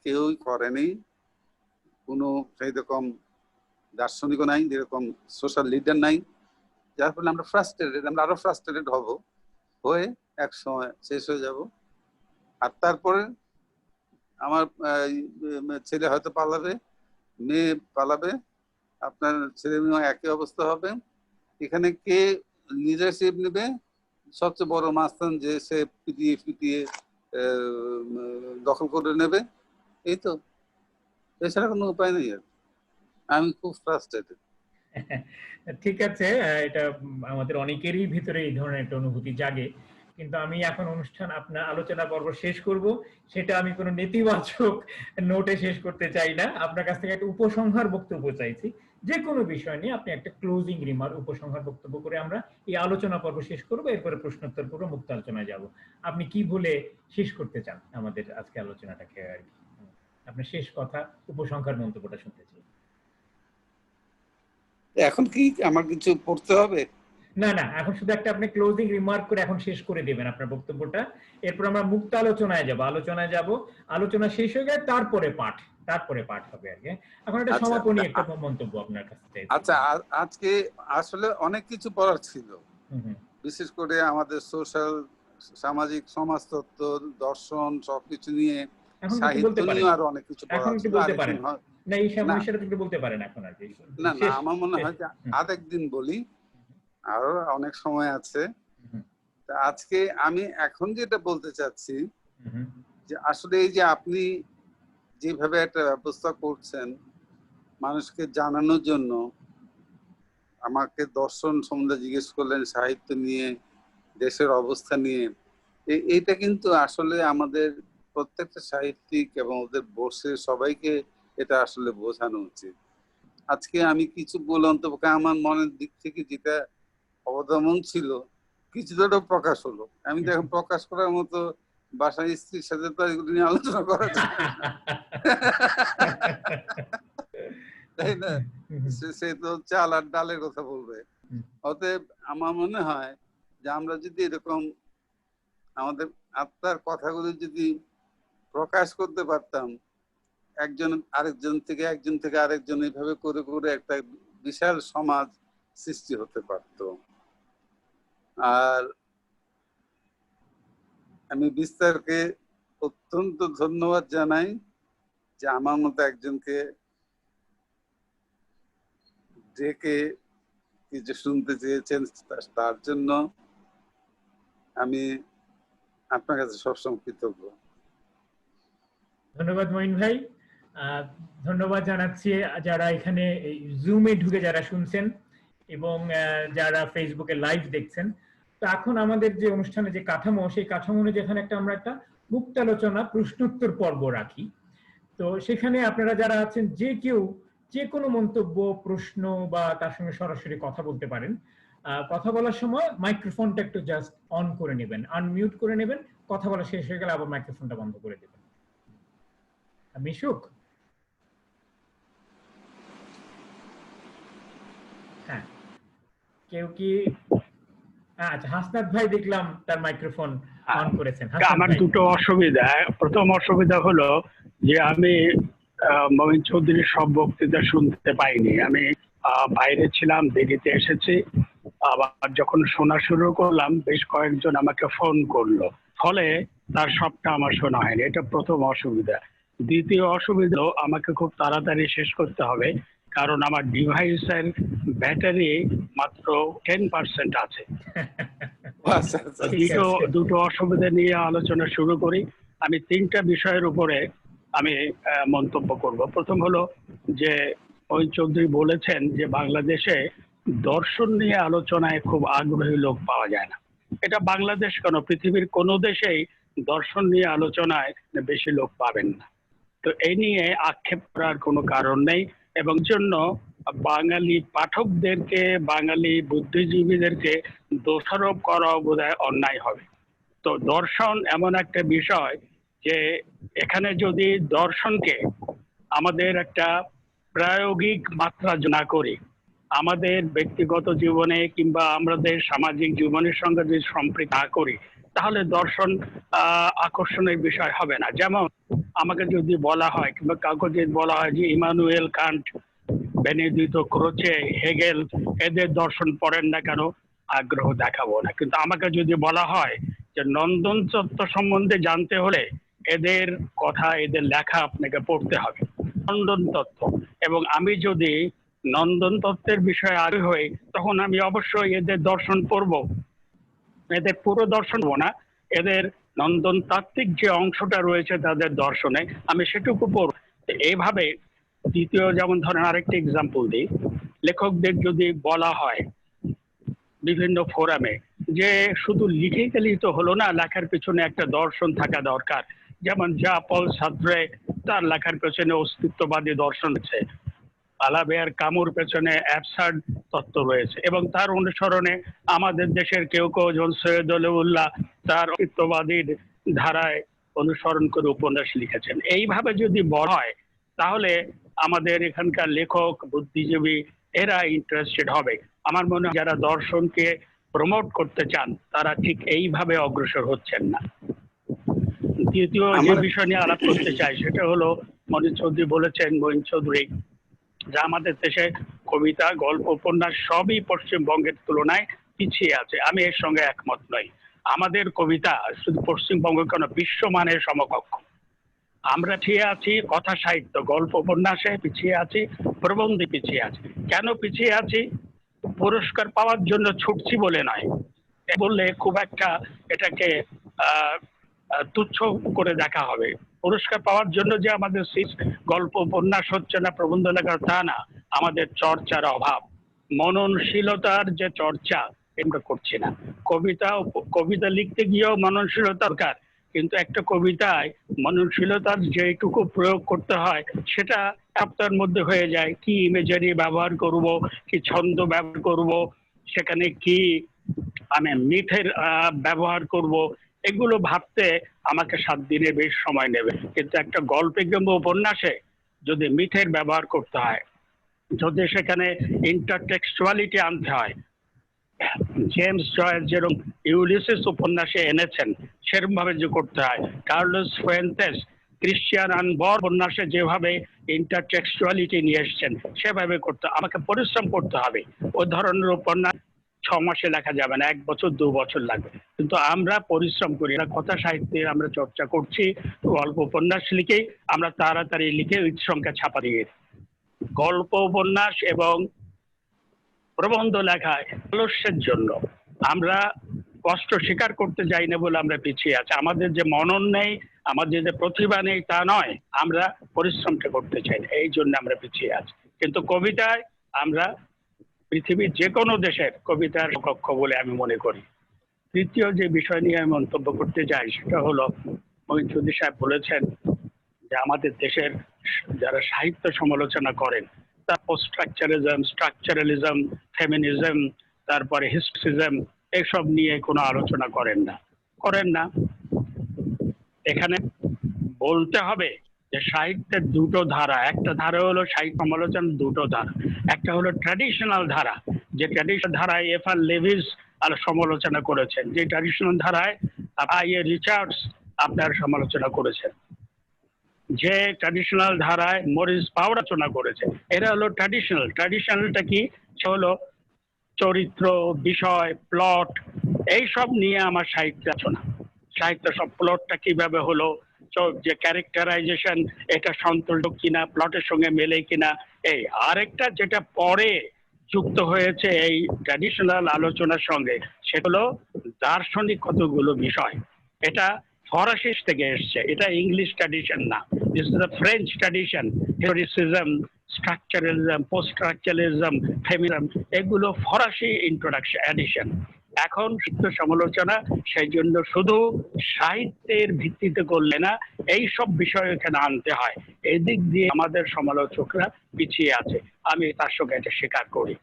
কেউই করেনি। কোনো সেই রকম দার্শনিকও নাই, যেরকম সোশ্যাল লিডার নাই, যার ফলে আমরা ফ্রাস্ট্রেটেড, আমরা আরো ফ্রাস্ট্রেটেড হয়ে এক সময় শেষ হয়ে যাব। আর তারপরে আমার ছেলে হয়তো পালাবে, মেয়ে পালাবে, আপনার ছেলে মেয়ে একই অবস্থা হবে। এখানে কে লিডারশিপ নেবে? সবচেয়ে বড় মাস্তান যে সে পিটিয়ে দখল করে নেবে, এই তো, এছাড়া কোনো উপায় নেই। আর আমি খুব ফ্রাস্ট্রেটেড। ঠিক আছে, এটা আমাদের অনেকেরই ভিতরে এই ধরনের একটা অনুভূতি জাগে। কিন্তু আমি এখন আপনার আলোচনা পর্ব শেষ করব, সেটা আমি কোনো নেতিবাচক নোটে শেষ করতে চাই না। আপনার কাছ থেকে একটা উপসংহার বক্তব্য চাইছি, যে কোনো বিষয় নিয়ে আপনি একটা ক্লোজিং রিমার্ক, উপসংহার বক্তব্য করে আমরা এই আলোচনা পর্ব শেষ করব, এরপরে প্রশ্নোত্তর পর্ব, মুক্ত আলোচনায় যাব। আপনি কি বলে শেষ করতে চান আমাদের আজকে আলোচনাটাকে আর কি? আপনার শেষ কথা, উপসংহার মন্তব্যটা শুনতে চাই। এখন কি আমার কিছু পড়তে হবে? না না, এখন শুধু একটা আপনি ক্লোজিং রিমার্ক করে এখন শেষ করে দিবেন আপনার বক্তব্যটা। এরপর আমরা মুক্ত আলোচনায় যাব, আলোচনা শেষ হয়ে গেলে তারপরে পাঠ হবে আর কি। এখন একটা সমাপনী একটা মন্তব্য আপনার কাছে চাইছি। আচ্ছা, আজকে আসলে অনেক কিছু বলার ছিল, বিশেষ করে আমাদের সোশ্যাল, সামাজিক সমাজতত্ত্ব, দর্শন সবকিছু নিয়ে, সাহিত্য নিয়ে আরো অনেক কিছু বলার ছিল। না, এই সময় সেটা একটু বলতে পারেন এখন আর কি। না, আমার মনে হয় যে আরেকদিন বলি, আরো অনেক সময় আছে। আজকে আমি এখন যেটা বলতে চাচ্ছি, যে আসলে এই যে আপনি যেভাবে একটা ব্যবস্থা করছেন মানুষকে জানানোর জন্য, আমাকে দর্শন সম্বন্ধে জিজ্ঞেস করলেন, সাহিত্য নিয়ে, দেশের অবস্থা নিয়ে, এইটা কিন্তু আসলে আমাদের প্রত্যেকটা সাহিত্যিক এবং ওদের বসে সবাইকে এটা আসলে বোঝানো উচিত। আজকে আমি কিছু বলে অন্তপক্ষে আমার মনের দিক থেকে যেটা অবদমন ছিল কিছুটা প্রকাশ হলো। আমি তো এখন প্রকাশ করার মতো বাসায় স্ত্রীর সাথে তো এগুলো নিয়ে আলোচনা করা যায় তাই না? সে তো চাল আর ডালের কথা বলবে। অতএব আমার মনে হয় যে আমরা যদি এরকম আমাদের আত্মার কথাগুলো যদি প্রকাশ করতে পারতাম, একজন থেকে আরেকজন এইভাবে করে করে একটা বিশাল সমাজ সৃষ্টি হতে পারত। আর আমি বিস্তারকে অত্যন্ত ধন্যবাদ জানাই যে আমার মতো একজনকে ডেকে কিছু শুনতে চেয়েছেন, তার জন্য আমি আপনার কাছে সবসময় কৃতজ্ঞ। ধন্যবাদ মঈন ভাই। ধন্যবাদ জানাচ্ছি যারা এখানে জুমে ঢুকে যারা শুনছেন এবং যারা ফেসবুকে লাইভ দেখছেন। তো এখন আমাদের যে অনুষ্ঠানে যে কাঠামো, সেই কাঠামো যেখানে আমরা একটা মুক্ত আলোচনা প্রশ্নোত্তর পর্ব রাখি, তো সেখানে আপনারা যারা আছেন যে কেউ যে কোনো মন্তব্য, প্রশ্ন বা তার সঙ্গে সরাসরি কথা বলতে পারেন। কথা বলার সময় মাইক্রোফোনটা একটু জাস্ট অন করে নেবেন, আনমিউট করে নেবেন, কথা বলা শেষ হয়ে গেলে আবার মাইক্রোফোনটা বন্ধ করে দেবেন। মিশুক। কেউ কি আচ্ছা, হাসনাত ভাই দেখলাম তার মাইক্রোফোন অন করেছেন। হাসনাত আমার ভাই। দুটো অসুবিধা। প্রথম অসুবিধা হলো যে আমি মঈন চৌধুরীর সব বক্তৃতা শুনতে পাইনি। আমি বাইরে ছিলাম, দেরিতে এসেছি। আবার যখন শোনা শুরু করলাম বেশ কয়েকজন আমাকে ফোন করলো, ফলে তার সবটা আমার শোনা হয়নি। এটা প্রথম অসুবিধা। দ্বিতীয় অসুবিধা, আমাকে খুব তাড়াতাড়ি শেষ করতে হবে, কারণ আমার ডিভাইসের ব্যাটারি মাত্র 10% আছে। আচ্ছা, আচ্ছা। ঠিক আছে। দুটো অসুবিধা নিয়ে আলোচনা শুরু করি। আমি তিনটা বিষয়ের উপরে আমি মন্তব্য করব। প্রথম হলো যে ওই চৌধুরী বলেছেন যে বাংলাদেশে দর্শন নিয়ে আলোচনায় খুব আগ্রহী লোক পাওয়া যায় না। এটা বাংলাদেশ কেন, পৃথিবীর কোনো দেশেই দর্শন নিয়ে আলোচনায় বেশি লোক পাবেন না। তো এই নিয়ে আক্ষেপ করার কোনো কারণ নেই, এবং জন্য বাঙালি পাঠকদেরকে, বাঙালি বুদ্ধিজীবীদেরকে দোষারোপ করা বোধহয় অন্যায় হবে। তো দর্শন এমন একটা বিষয় যে এখানে যদি দর্শনকে আমাদের একটা প্রায়োগিক মাত্রা না করি, আমাদের ব্যক্তিগত জীবনে কিংবা আমাদের সামাজিক জীবনের সঙ্গে যদি সম্পৃক্ত না করি, তাহলে দর্শন আকর্ষণের বিষয় হবে না। যেমন আমাকে যদি বলা হয় কিংবা কাউকে যদি বলা হয় যে ইমানুয়েল কান্ট, বেনেডিক্টো ক্রোচে, হেগেল, এদের দর্শন পড়েন না কেন, আগ্রহ দেখাবো না। কিন্তু আমাকে যদি বলা হয় যে নন্দন তত্ত্ব সম্বন্ধে জানতে হলে এদের কথা, এদের লেখা আপনাকে পড়তে হবে, নন্দন তত্ত্ব, এবং আমি যদি নন্দন তত্ত্বের বিষয়ে আগ্রহী হই, তখন আমি অবশ্যই এদের দর্শন পড়ব। এদের পুরো দর্শন পড়ব না, এদের নন্দন তাত্ত্বিক যে অংশটা রয়েছে তাদের দর্শনে আমি সেটুকু পড়ব। এইভাবে দ্বিতীয়, যেমন ধরেন আরেকটি এক্সাম্পল দিই, লেখকদের যদি বলা হয় বিভিন্ন ফোরামে যে শুধু লিখে গেলেই তো হলো না, লেখার পেছনে একটা দর্শন থাকা দরকার। যেমন জা পল সার্ত্রে, তার লেখার পেছনে অস্তিত্ববাদী দর্শন আছে। আলাবেয়ার কামুর পেছনে অ্যাবসার্ড তত্ত্ব রয়েছে, এবং তার অনুসরণে আমাদের দেশের কেউ কেউ, যেমন সৈয়দ আলিউল্লাহ, তার অস্তিত্ববাদীর ধারায় অনুসরণ করে উপন্যাস লিখেছেন। এইভাবে যদি বলা হয় তাহলে আমাদের এখানকার লেখক, বুদ্ধিজীবী এরা ইন্টারেস্টেড হবে। আমার মনে হয় যারা দর্শনকে প্রমোট করতে চান তারা ঠিক এইভাবে অগ্রসর হচ্ছেন না। দ্বিতীয় যে বিষয় নিয়ে আলাপ করতে চাই সেটা হলো, মঈন চৌধুরী বলেছেন, মঈন চৌধুরী, যা আমাদের দেশে কবিতা, গল্প, উপন্যাস সবই পশ্চিমবঙ্গের তুলনায় পিছিয়ে আছে। আমি এর সঙ্গে একমত নই। আমাদের কবিতা শুধু পশ্চিমবঙ্গ কেন, বিশ্বমানের সমকক্ষ। আমরা পিছিয়ে আছি কথা সাহিত্য, গল্প, উপন্যাসে পিছিয়ে আছি, প্রবন্ধে পিছিয়ে আছি। কেন পিছিয়ে আছি? পুরস্কার পাওয়ার জন্য ছুটছি বলে নয়, বললে খুব একটা এটাকে তুচ্ছ করে দেখা হবে। পুরস্কার পাওয়ার জন্য যে আমাদের গল্প, উপন্যাস হচ্ছে না, প্রবন্ধ লেখার, তা না। আমাদের চর্চার অভাব, মননশীলতার যে চর্চা আমরা করছি না। কবিতা লিখতে গিয়েও মননশীলতা দরকার, কিন্তু একটা কবিতায় মননশীলতার যেটুকু প্রয়োগ করতে হয় সেটা আপনার মধ্যে হয়ে যায়। কি ইমেজারি ব্যবহার করব, কি ছন্দ ব্যবহার করব, সেখানে কি আমি মিথের ব্যবহার করব, এগুলো ভাবতে আমাকে 7 দিনের বেশি সময় নেবে। কিন্তু একটা গল্পে কিংবা উপন্যাসে যদি মিথের ব্যবহার করতে হয়, যদি সেখানে ইন্টারটেক্সচুয়ালিটি আনতে হয়, জেমস জয়েস যেরকম ইউলিসিস উপন্যাসে এনেছেন সেরকম ভাবে যে করতে হয়, কার্লোস ফুয়েন্তেস ক্রিশ্চিয়ান আনবর উপন্যাসে যেভাবে ইন্টারটেক্সচুয়ালিটি নিয়ে এসছেন সেভাবে করতে, আমাকে পরিশ্রম করতে হবে। ওই ধরনের উপন্যাস 6 মাসে লেখা যাবে না, 1 বছর 2 বছর লাগবে। কিন্তু আমরা পরিশ্রম করি, কথা সাহিত্যের আমরা চর্চা করছি, গল্প উপন্যাস লিখেই আমরা তাড়াতাড়ি লিখে ওই সংখ্যা ছাপা দিয়ে, গল্প উপন্যাস এবং প্রবন্ধ লেখায় আলস্যের জন্য আমরা কষ্ট স্বীকার করতে যাই না বলে আমরা পিছিয়ে আছি। আমাদের যে মনন নেই, আমাদের যে প্রতিভা নেই তা নয়, আমরা পরিশ্রমটা করতে চাই না, এই জন্য আমরা পিছিয়ে আছি। কিন্তু কবিতায় আমরা পৃথিবীর যে কোনো দেশের কবিতার কক্ষ বলে আমি মনে করি। তৃতীয় যে বিষয় নিয়ে আমি মন্তব্য করতে চাই সেটা হলো, মঈন চৌধুরী সাহেব বলেছেন যে আমাদের দেশের যারা সাহিত্য সমালোচনা করেন তা পোস্ট স্ট্রাকচারালিজম, ফেমিনিজম, তারপরে হিস্ট্রিজম, এসব নিয়ে কোনো আলোচনা করেন না। এখানে বলতে হবে যে সাহিত্যের দুটো ধারা, একটা ধারা হলো সাহিত্য সমালোচনা, দুটো ধারা। একটা হলো ট্র্যাডিশনাল ধারা, যে ট্র্যাডিশনাল ধারায় এফ.আর. লেভিস আর সমালোচনা করেছেন, যে ট্র্যাডিশনাল ধারায় আই.এ. রিচার্ডস আপনার সমালোচনা করেছেন, যে ট্র্যাডিশনাল ধারায় মরিস পাওয়ার রচনা করেছে। এরা হলো ট্র্যাডিশনাল। ট্র্যাডিশনালটা কি? সে হলো চরিত্র, বিষয়, প্লট, এইসব নিয়ে আমার সাহিত্য রচনা। সাহিত্য সব প্লটটা কিভাবে হলো, যে ক্যারেক্টারাইজেশন এটা সন্তুষ্ট কিনা, প্লটের সঙ্গে মেলে কিনা। এই আরেকটা যেটা পরে যুক্ত হয়েছে এই ট্র্যাডিশনাল আলোচনার সঙ্গে, সেগুলো দার্শনিক কতগুলো বিষয়। এটা ফরাসি থেকে এসছে, এটা ইংলিশ ট্র্যাডিশন না। This is the French tradition. Historicism, structuralism, post structuralism, feminism, এগুলো ফরাসি ইন্ট্রোডাকশন এডিশন। এখন সাহিত্য সমালোচনা সেই জন্য শুধু সাহিত্যের ভিত্তিতে করলে না, এই সব বিষয় এখানে আনতে হয়। এদিক দিয়ে আমাদের সমালোচকরা পিছিয়ে আছে, আমি তার সঙ্গে এটা স্বীকার করি।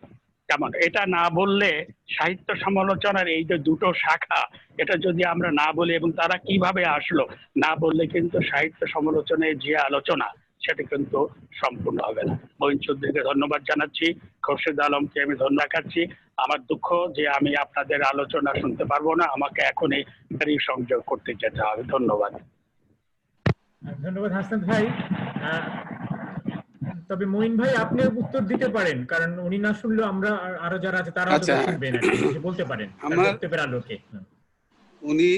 যেমন এটা না বললে সাহিত্য সমালোচনার এই যে দুটো শাখা, এটা যদি আমরা না বলি এবং তারা কিভাবে আসলো না বললে কিন্তু সাহিত্য সমালোচনায় যে আলোচনা সেটা কিন্তু সম্পূর্ণ হবে না। মঈন চৌধুরীকে ধন্যবাদ জানাচ্ছি, খোরশেদ আলমকে আমি ধন্যবাদ জানাচ্ছি। আমার দুঃখ যে আমি আপনাদের আলোচনা শুনতে পারবো না, আমাকে এখনই গাড়ি সংযোগ করতে যেতে হবে। ধন্যবাদ। ধন্যবাদ হাসান ভাই। তবে মঈন ভাই আপনি উত্তর দিতে পারেন, কারণ উনি না শুনলেও আমরা আরো যারা আছে তারা শুনবেন, বলতে পারেন বক্তব্যের আলোকে। উনি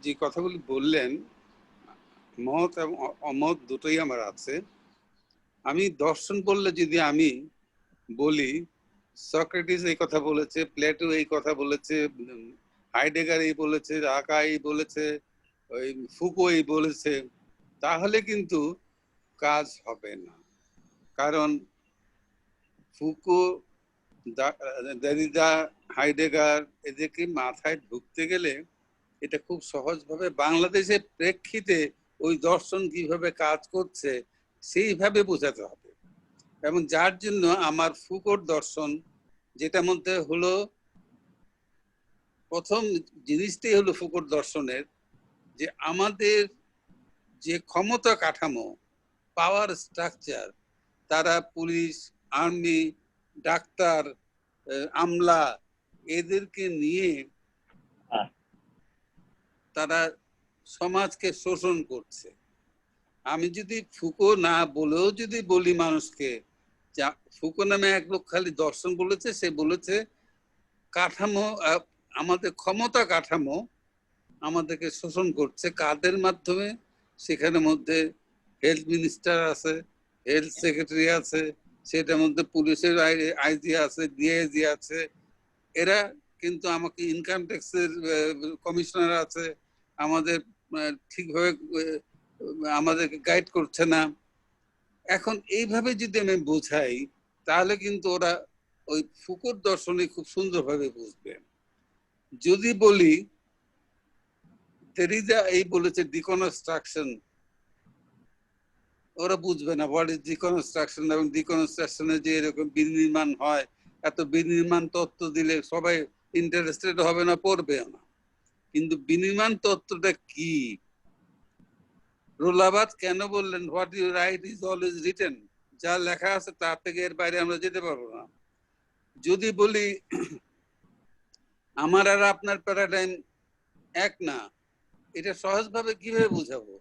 যে কথাগুলি বললেন, মত এবং অমত দুটোই আমার আছে। আমি দর্শন বললে যদি আমি বলি সক্রেটিস এই কথা বলেছে, প্লেটো এই কথা বলেছে, হাইডেগার এই বলেছে, রাকা এই বলেছে, ওই ফুকো এই বলেছে, তাহলে কিন্তু কাজ হবে না। কারণ ফুকো, দেরিদা, হাইডেগার এদেরকে মাথায় ঢুকতে গেলে এটা খুব সহজভাবে বাংলাদেশের প্রেক্ষিতে ওই দর্শন কিভাবে কাজ করছে সেইভাবে বোঝাতে হবে। এবং যার জন্য আমার ফুকোর দর্শন, যেটা মধ্যে হলো প্রথম জিনিসটাই হলো ফুকোর দর্শনের, যে আমাদের যে ক্ষমতা কাঠামো, পাওয়ার স্ট্রাকচার, তারা পুলিশ, আর্মি, ডাক্তার, আমলা, এদেরকে নিয়ে তারা সমাজকে শোষণ করছে। আমি যদি ফুকো না বলেও যদি বলি মানুষকে, ফুকো নামে এক লোক খালি দর্শন বলেছে, সে বলেছে কাঠামো, আমাদের ক্ষমতা কাঠামো আমাদেরকে শোষণ করছে। কাদের মাধ্যমে? সেখানে মধ্যে হেলথ মিনিস্টার আছে, হেলথ সেক্রেটারি আছে, সেটার মধ্যে পুলিশের আইজি আছে, ডিআইজি আছে। এরা কিন্তু আমাকে ইনকাম ট্যাক্সের কমিশনার আছে, আমাদের ঠিকভাবে আমাদেরকে গাইড করছে না। এখন এইভাবে যদি আমি বোঝাই, তাহলে কিন্তু ওরা ওই ফুকোর দর্শনে খুব সুন্দরভাবে বুঝবে। যদি বলি দেরিদা এই বলেছে ডিকনস্ট্রাকশন, ওরা বুঝবে না হোয়াট ইজ ডিকনস্ট্রাকশন, এবং ডিকনস্ট্রাকশনে যে এরকম বিনির্মাণ হয়, এত বিনির্মাণ তত্ত্ব দিলে সবাই ইন্টারেস্টেড হবে না, পড়বেও না। কিন্তু বিনির্মাণ তত্ত্বটা কি? রোলাবাদ কেন বললেন what you write is always written, যা লেখা আছে তার থেকে এর বাইরে আমরা যেতে পারবো না। যদি বলি আমার আর আপনার প্যারাডাইম এক না, এটা সহজভাবে কিভাবে বুঝাবো?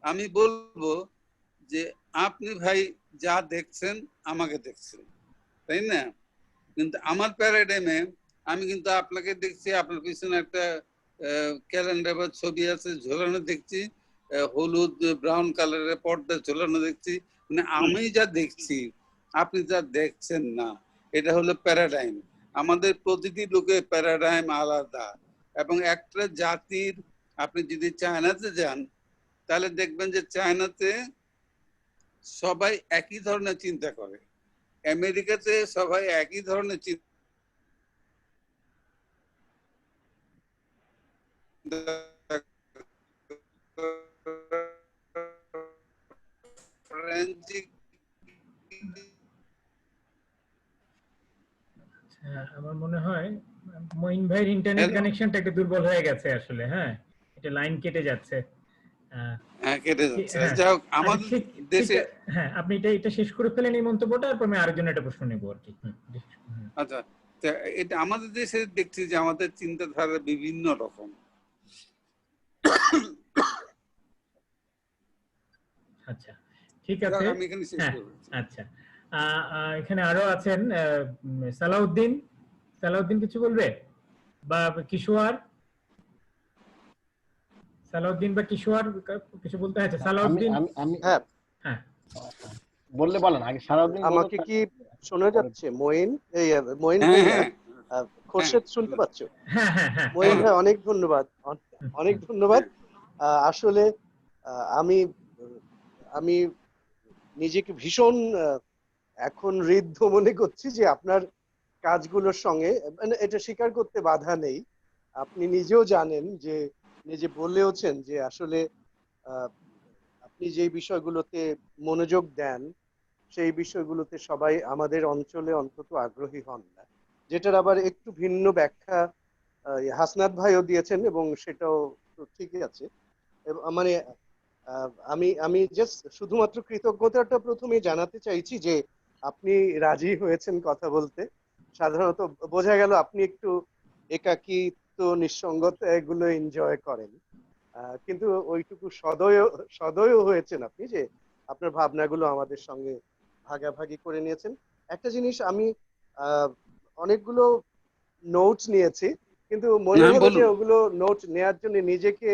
আমি বলবো যে আপনি ভাই যা দেখছেন আমাকে দেখছেন, তাই না? কিন্তু আমার প্যারাডাইমে আমি কিন্তু আপনাকে দেখছি, আপনার পিছনে একটা ক্যালেন্ডার বা ছবি আছে ঝোলানো দেখছি, হলুদ ব্রাউন কালারের পর্দা ঝোলানো দেখছি, মানে আমি যা দেখছি আপনি যা দেখছেন না। এটা হলো প্যারাডাইম। আমাদের প্রতিটি লোকের প্যারাডাইম আলাদা। এবং একটা জাতির, আপনি যদি চায়নাতে যান তাহলে দেখবেন যে চায়নাতে সবাই একই ধরনের চিন্তা করে, আমেরিকাতে সবাই একই ধরনের চিন্তা, আমার মনে হয় মঈন ভাইয়ের ইন্টারনেট কানেকশনটা একটু দুর্বল হয়ে গেছে আসলে। হ্যাঁ, এটা লাইন কেটে যাচ্ছে। কেটে যাচ্ছে। যাই হোক, আমাদের দেশে, হ্যাঁ, আপনি এটা শেষ করে ফেলেন এই মন্তব্যটা, তারপর আমি আরেকজন একটা প্রশ্ন নেবো আর কি। আচ্ছা, তা এটা আমাদের দেশে দেখছি যে আমাদের চিন্তাধারা বিভিন্ন রকম। আচ্ছা, ঠিক আছে। আমি এখানে শেষ হ্যাঁ, করছি। আচ্ছা, এখানে আরো আছেন সালাউদ্দিন। সালাউদ্দিন কিছু বলবে, বা কিশোর? সালাউদ্দিন বা কিশোর কিছু বলতে আছে? আমি সালাউদ্দিন। আমি আমি হ্যাঁ, হ্যাঁ, বললে বলেন, আগে সারাদিন বলুন, আমাকে কি শোনা যাচ্ছে? মঈন, এই মঈন হ্যাঁ ভাইয়া, হ্যাঁ খোরশেদ শুনতে পাচ্ছ? হ্যাঁ, হ্যাঁ, হ্যাঁ, মঈন হ্যাঁ। ভাই অনেক ধন্যবাদ, অনেক ধন্যবাদ। আসলে আমি আমি নিজেকে ভীষণ এখন ঋদ্ধ মনে করছি যে আপনার কাজগুলোর সঙ্গে, মানে এটা স্বীকার করতে বাধা নেই। আপনি নিজেও জানেন যে, নিজে বলেওছেন যে আসলে আহ, আপনি যে বিষয়গুলোতে মনোযোগ দেন সেই বিষয়গুলোতে সবাই আমাদের অঞ্চলে অন্তত আগ্রহী হন না, যেটার আবার একটু ভিন্ন ব্যাখ্যা হাসনাত ভাইও দিয়েছেন, এবং সেটাও তো ঠিকই আছে। মানে আমি আমি জাস্ট শুধুমাত্র কৃতজ্ঞতাটা প্রথমে জানাতে চাইছি যে আপনি রাজি হয়েছেন কথা বলতে। সাধারণত বোঝা গেল আপনি একটু একাকিত্ব, নিঃসঙ্গতা এগুলো এনজয় করেন, কিন্তু ওইটুকু সদয় হয়েছেন আপনি যে আপনার ভাবনাগুলো আমাদের সঙ্গে ভাগাভাগি করে নিয়েছেন। একটা জিনিস আমি আহ, অনেকগুলো নোটস নিয়েছি, কিন্তু মনে হ্যাঁ, হলো যে বলুন। ওগুলো নোট নেয়ার জন্য নিজেকে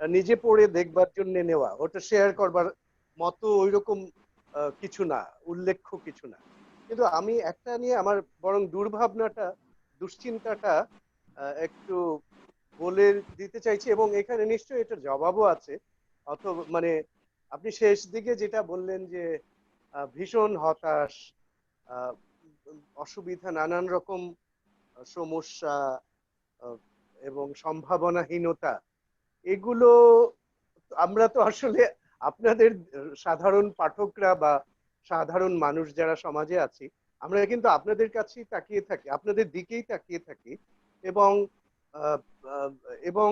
নিজে পড়ে দেখবার জন্য নেওয়া, ওটা শেয়ার করবার মতো ওইরকম কিছু না, উল্লেখ্য কিছু না। কিন্তু আমি একটা নিয়ে আমার বরং দুর্ভাবনাটা, দুশ্চিন্তাটা একটু বলে দিতে চাইছি, এবং এখানে নিশ্চয়ই এটার জবাবও আছে। অথবা মানে আপনি শেষ দিকে যেটা বললেন যে ভীষণ হতাশ, আহ, অসুবিধা, নানান রকম সমস্যা আহ, এবং সম্ভাবনাহীনতা, এগুলো আমরা তো আসলে আপনাদের সাধারণ পাঠকরা বা সাধারণ মানুষ যারা সমাজে আছি, আমরা কিন্তু আপনাদের কাছেই তাকিয়ে থাকি, আপনাদের দিকেই তাকিয়ে থাকি, এবং আহ, আহ, এবং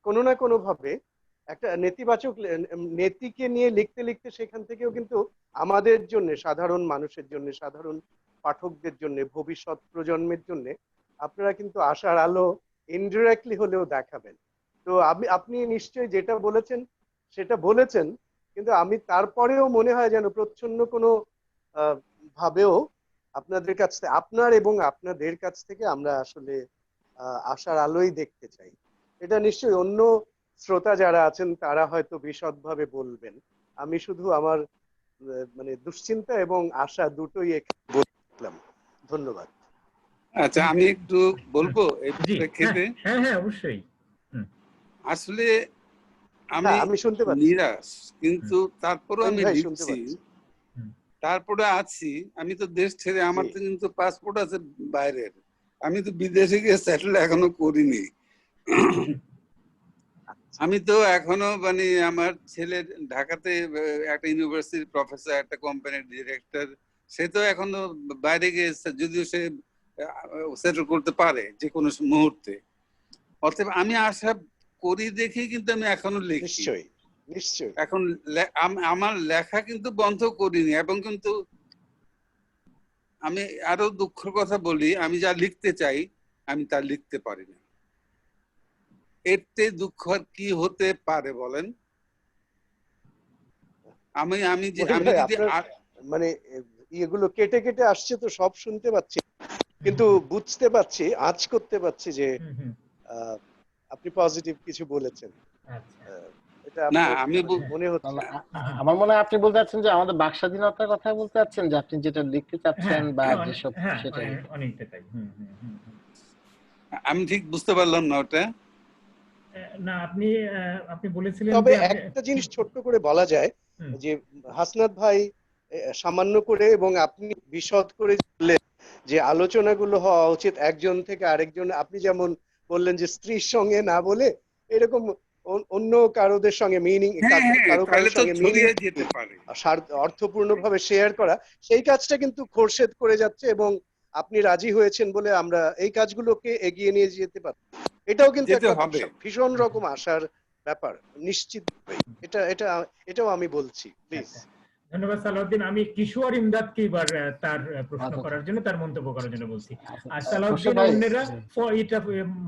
কোনো না কোনো ভাবে একটা নেতিবাচক নেতিকে নিয়ে লিখতে লিখতে সেখান থেকেও কিন্তু আমাদের জন্য, সাধারণ মানুষের জন্য, সাধারণ পাঠকদের জন্য, ভবিষ্যৎ প্রজন্মের জন্য আপনারা কিন্তু আশার আলো ইনডিরেক্টলি হলেও দেখাবেন। তো আপনি নিশ্চয়ই যেটা বলেছেন সেটা বলেছেন, কিন্তু আমি তারপরেও মনে হয় যেন প্রচ্ছন্ন কোনো আহ, ভাবেও আপনাদের কাছ থেকে, আপনার এবং আপনাদের কাছ থেকে আমরা আসলে আশার আলোই দেখতে চাই। এটা নিশ্চয়ই অন্য শ্রোতা যারা আছেন তারা হয়তো বিশদভাবে বলবেন। আমি শুধু আমার মানে দুশ্চিন্তা এবং আশা দুটোই এখানে বললাম। ধন্যবাদ। আচ্ছা, আমি একটু বলবো এই জি, হ্যাঁ, প্রেক্ষিতে। হ্যাঁ, হ্যাঁ, অবশ্যই। আসলে আমি হ্যাঁ, আমি শুনতে পাচ্ছি, নিরাশ, কিন্তু তারপরেও মঈন আমি ভাই শুনতে লিখছি, পাচ্ছি। তারপরে আছি। আমি তো দেশ ছেড়ে, আমার জি, তো কিন্তু পাসপোর্ট আছে বাইরের, আমি তো বিদেশে গিয়ে সেটেল এখনো করিনি। আমি তো এখনো মানে আমার ছেলে ঢাকাতে একটা ইউনিভার্সিটির প্রফেসর, একটা কোম্পানির ডিরেক্টর, সে তো এখনো বাইরে গিয়ে, যদিও সে সেটেল করতে পারে যে কোনো মুহূর্তে। অতএব আমি আশা করি দেখেই কিন্তু আমি এখনো লিখি। নিশ্চয়ই, নিশ্চয়ই। এখন আমার লেখা কিন্তু বন্ধ করিনি, এবং কিন্তু আমি আরো দুঃখের কথা বলি, আমি যা লিখতে চাই আমি তা লিখতে পারি না। এতে দুঃখ আর কি হতে পারে বলেন? আমি আমি যে মহিন আমি ভাই, যদি আপনার মানে এগুলো কেটে কেটে আসছে তো, সব শুনতে পাচ্ছি, কিন্তু বুঝতে পারছি, আঁচ করতে পারছি যে আহ, আপনি পজিটিভ কিছু বলেছেন। আচ্ছা, এটা না, আপনার আমি মনে হচ্ছে। আমার মনে হয় আপনি বলতে চাচ্ছেন যে আমাদের বাক স্বাধীনতার কথা বলতে চাচ্ছেন, যে আপনি যেটা লিখতে চাচ্ছেন হ্যাঁ, বা যেসব, হ্যাঁ, সেটাই। অনেকটা তাই। আমি ঠিক বুঝতে পারলাম না ওটা। না, আপনি আপনি বলেছিলেন তবে যে আপনি। একটা জিনিস ছোট্ট করে বলা যায় হুম, যে হাসনাত ভাই সামান্য করে এবং আপনি বিশদ করে বললেন যে আলোচনাগুলো হওয়া উচিত একজন থেকে আরেকজন। আপনি যেমন বললেন যে স্ত্রীর সঙ্গে না বলে এরকম অন্য কারোদের সঙ্গে মিনিং, হ্যাঁ হ্যাঁ, কারো তাহলে কারোর তো সঙ্গে মিনিং ছড়িয়ে যেতে পারে। অর্থপূর্ণভাবে শেয়ার করা, সেই কাজটা কিন্তু খোরশেদ করে যাচ্ছে, এবং আপনি রাজি হয়েছেন বলে আমরা এই কাজগুলোকে এগিয়ে নিয়ে যেতে পারি। এটাও কিন্তু যেতে একটা হবে। ভীষণ রকম আশার ব্যাপার, নিশ্চিত। এটা এটা এটাও আমি বলছি, প্লিজ। আচ্ছা, ধন্যবাদ সালাউদ্দিন। আমি কিশোর ইমদাদকে এবার তার প্রশ্ন আচ্ছা, করার জন্য, তার মন্তব্য করার জন্য বলছি। আচ্ছা, আর খোরশেদ সালাউদ্দিন ভাই, অন্যরা এটা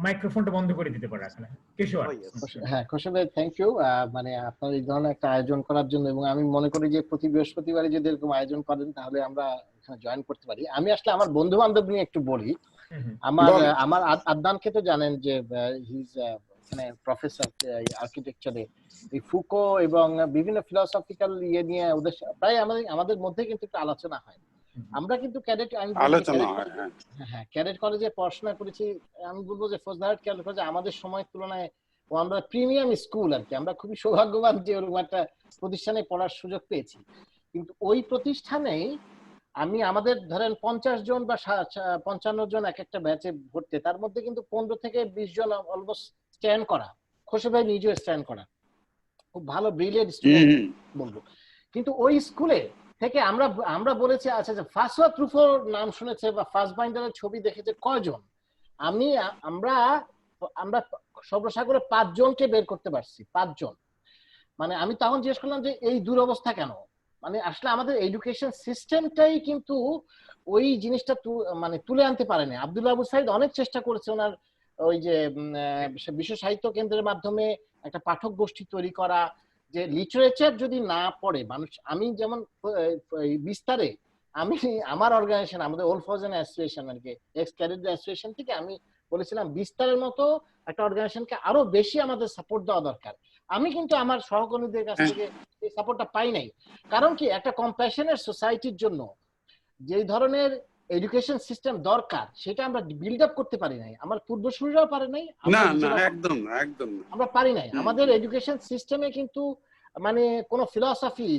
মাইক্রোফোনটা বন্ধ করে দিতে পারে এখন। কিশোর। Oh, yes. হ্যাঁ খোরশেদ ভাই, থ্যাংক ইউ। মানে আপনার এই ধরনের একটা আয়োজন করার জন্য, এবং আমি মনে করি যে প্রতি বৃহস্পতিবারে যদি এরকম আয়োজন করেন তাহলে আমরা এখানে জয়েন করতে পারি। আমি আসলে আমার বন্ধু বান্ধব নিয়ে একটু বলি। আমার বল। আমার আদনানকে তো জানেন যে হিজ এখানে প্রফেসর আর্কিটেকচারে, এই ফুকো এবং বিভিন্ন ফিলোসফিক্যাল ইয়ে নিয়ে ওদের প্রায় আমাদের মধ্যে কিন্তু একটু আলোচনা হয়। আমরা কিন্তু ক্যাডেট, আমি আলোচনা হয়, হ্যাঁ। হ্যাঁ ক্যাডেট কলেজে পড়াশোনা করেছি। আমি বলবো যে ফৌজদারহাট ক্যাডেট কলেজে আমাদের সময়ের তুলনায় আমরা প্রিমিয়াম স্কুল আর কি, আমরা খুবই সৌভাগ্যবান যে ওরকম একটা প্রতিষ্ঠানে পড়ার সুযোগ পেয়েছি। কিন্তু ওই প্রতিষ্ঠানেই আমি আমাদের ধরেন 50 জন বা 55 জন এক একটা ব্যাচে ভর্তি, তার মধ্যে কিন্তু 15 থেকে 20 জন অলমোস্ট স্ট্যান্ড করা, খোরশেদ ভাই নিজেও স্ট্যান্ড করা, খুব ভালো ব্রিলিয়েন্ট স্টুডেন্ট বলবো। কিন্তু ওই স্কুলে থেকে আমরা বলেছি আচ্ছা যে ফাসওয়া ট্রুফোর নাম শুনেছে বা ফাসবাইন্ডারের ছবি দেখেছে কয়জন? আমরা আমরা সর্বসাগরে 5 জনকে বের করতে পারছি, 5 জন। মানে আমি তখন জিজ্ঞেস করলাম যে এই দুরবস্থা কেন? মানে আসলে আমাদের এডুকেশন সিস্টেমটাই কিন্তু ওই জিনিসটা মানে তুলে আনতে পারেনি। আব্দুল্লাহ আবু সাইদ অনেক চেষ্টা করেছে ওনার ওই যে বিশ্ব সাহিত্য কেন্দ্রের মাধ্যমে একটা পাঠক গোষ্ঠী তৈরি করা, যে লিটারেচার যদি না পড়ে মানুষ, আমি যেমন বিস্তারে আমি আমার অর্গানাইজেশন, আমাদের ওল্ড ফৌজান অ্যাসোসিয়েশন আর কি, এক্স ক্যাডেট অ্যাসোসিয়েশন থেকে আমি বলেছিলাম বিস্তারের মতো একটা অর্গানাইজেশনকে আরো বেশি আমাদের সাপোর্ট দেওয়া দরকার। আমি কিন্তু আমার সহকর্মীদের কাছ থেকে এই সাপোর্টটা পাই নাই। কারণ কি, একটা কম্প্যাশনের সোসাইটির জন্য যে ধরনের এডুকেশন সিস্টেম দরকার সেটা আমরা বিল্ড আপ করতে পারি নাই, আমার পূর্বসূরীরাও পারে নাই, না না, একদম না, একদম না, আমরা পারি নাই। আমাদের এডুকেশন সিস্টেমে কিন্তু মানে কোন ফিলসফি,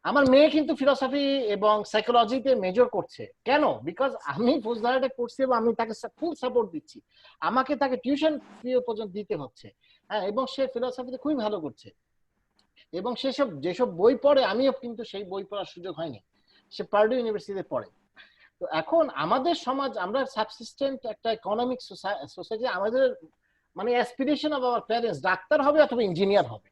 আমার মেয়ে কিন্তু ফিলসফি এবং সাইকোলজিতে মেজর করছে। কেন? বিকজ আমি ফৌজদারহাটে পড়ছি এবং আমি তাকে ফুল সাপোর্ট দিচ্ছি, আমাকে তাকে টিউশন ফি পর্যন্ত দিতে হচ্ছে। হ্যাঁ, এবং সে ফিলসফিতে খুবই ভালো করছে, এবং যেসব বই পড়ে আমিও কিন্তু সেই বই পড়ার সুযোগ হয়নি, সে পার্ডু ইউনিভার্সিটিতে পড়ে। তো এখন আমাদের সমাজ, আমরা সাবসিস্টেন্ট একটা ইকোনমিক সোসাইটি, আমাদের মানে aspiration of our parents doctor হবে অথবা ইঞ্জিনিয়ার হবে।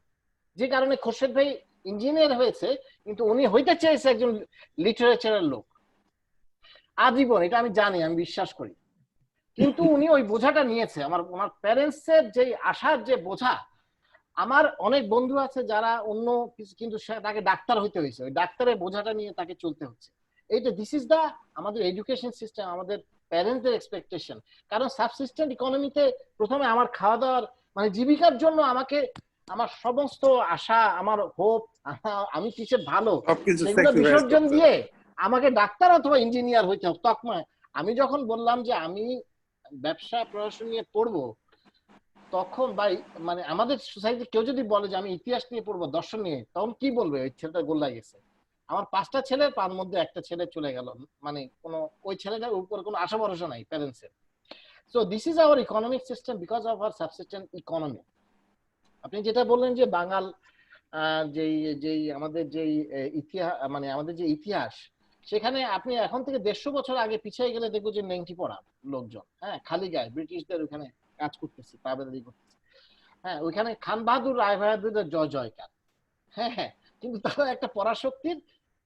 যে কারণে খোরশেদ ভাই ইঞ্জিনিয়ার হয়েছে, কিন্তু উনি হইতে চেয়েছে একজন লিটারেচারের লোক আজীবন, এটা আমি জানি, আমি বিশ্বাস করি। কিন্তু উনি ওই বোঝাটা নিয়েছে, আমার প্যারেন্টস এর যে আশার যে বোঝা। আমার অনেক বন্ধু আছে যারা অন্য কিছু, কিন্তু তাকে ডাক্তার হইতে হয়েছে, ওই ডাক্তারের বোঝাটা নিয়ে তাকে চলতে হচ্ছে। এইটা দিস ইজ দা আমাদের এডুকেশন সিস্টেম, আমাদের প্যারেন্টসদের এক্সপেকটেশন। কারণ সাবসিস্টেন্ট ইকোনমিতে প্রথমে আমার খাওয়া দাওয়ার মানে জীবিকার জন্য আমাকে আমার সমস্ত আশা, আমার হোপ, আমি কিসে ভালো সেগুলো বিসর্জন দিয়ে আমাকে ডাক্তার অথবা ইঞ্জিনিয়ার হইতে হবে তকমা। আমি যখন বললাম যে আমি ব্যবসা প্রশাসন নিয়ে পড়বো, তখন ভাই মানে আমাদের সোসাইটি কেউ যদি বলে যে আমি ইতিহাস নিয়ে পড়বো, দর্শন নিয়ে, তখন কি বলবে? ওই ছেলেটা গোল্লায় গেছে। আমার 5টা ছেলে, তার মধ্যে একটা ছেলে চলে গেল, মানে কোনো ওই ছেলেটার উপর কোনো আশা ভরসা নাই প্যারেন্টস এর। So this is our economic system because of our subsistent economy. আপনি যেটা বললেন যে বাঙাল যেই যেই আমাদের যেই ইতিহাস, মানে আমাদের যে ইতিহাস, সেখানে আপনি এখন থেকে 150 বছর আগে পিছিয়ে গেলে দেখবো যে নেংটি পড়া লোকজন, হ্যাঁ, খালি গায়ে ব্রিটিশদের ওখানে কাজ করতেছে, তাবেদারি করতেছে। হ্যাঁ, ওইখানে খান বাহাদুর, রায় বাহাদুরের জয় জয়কার। হ্যাঁ হ্যাঁ, কিন্তু তারা একটা পরাশক্তির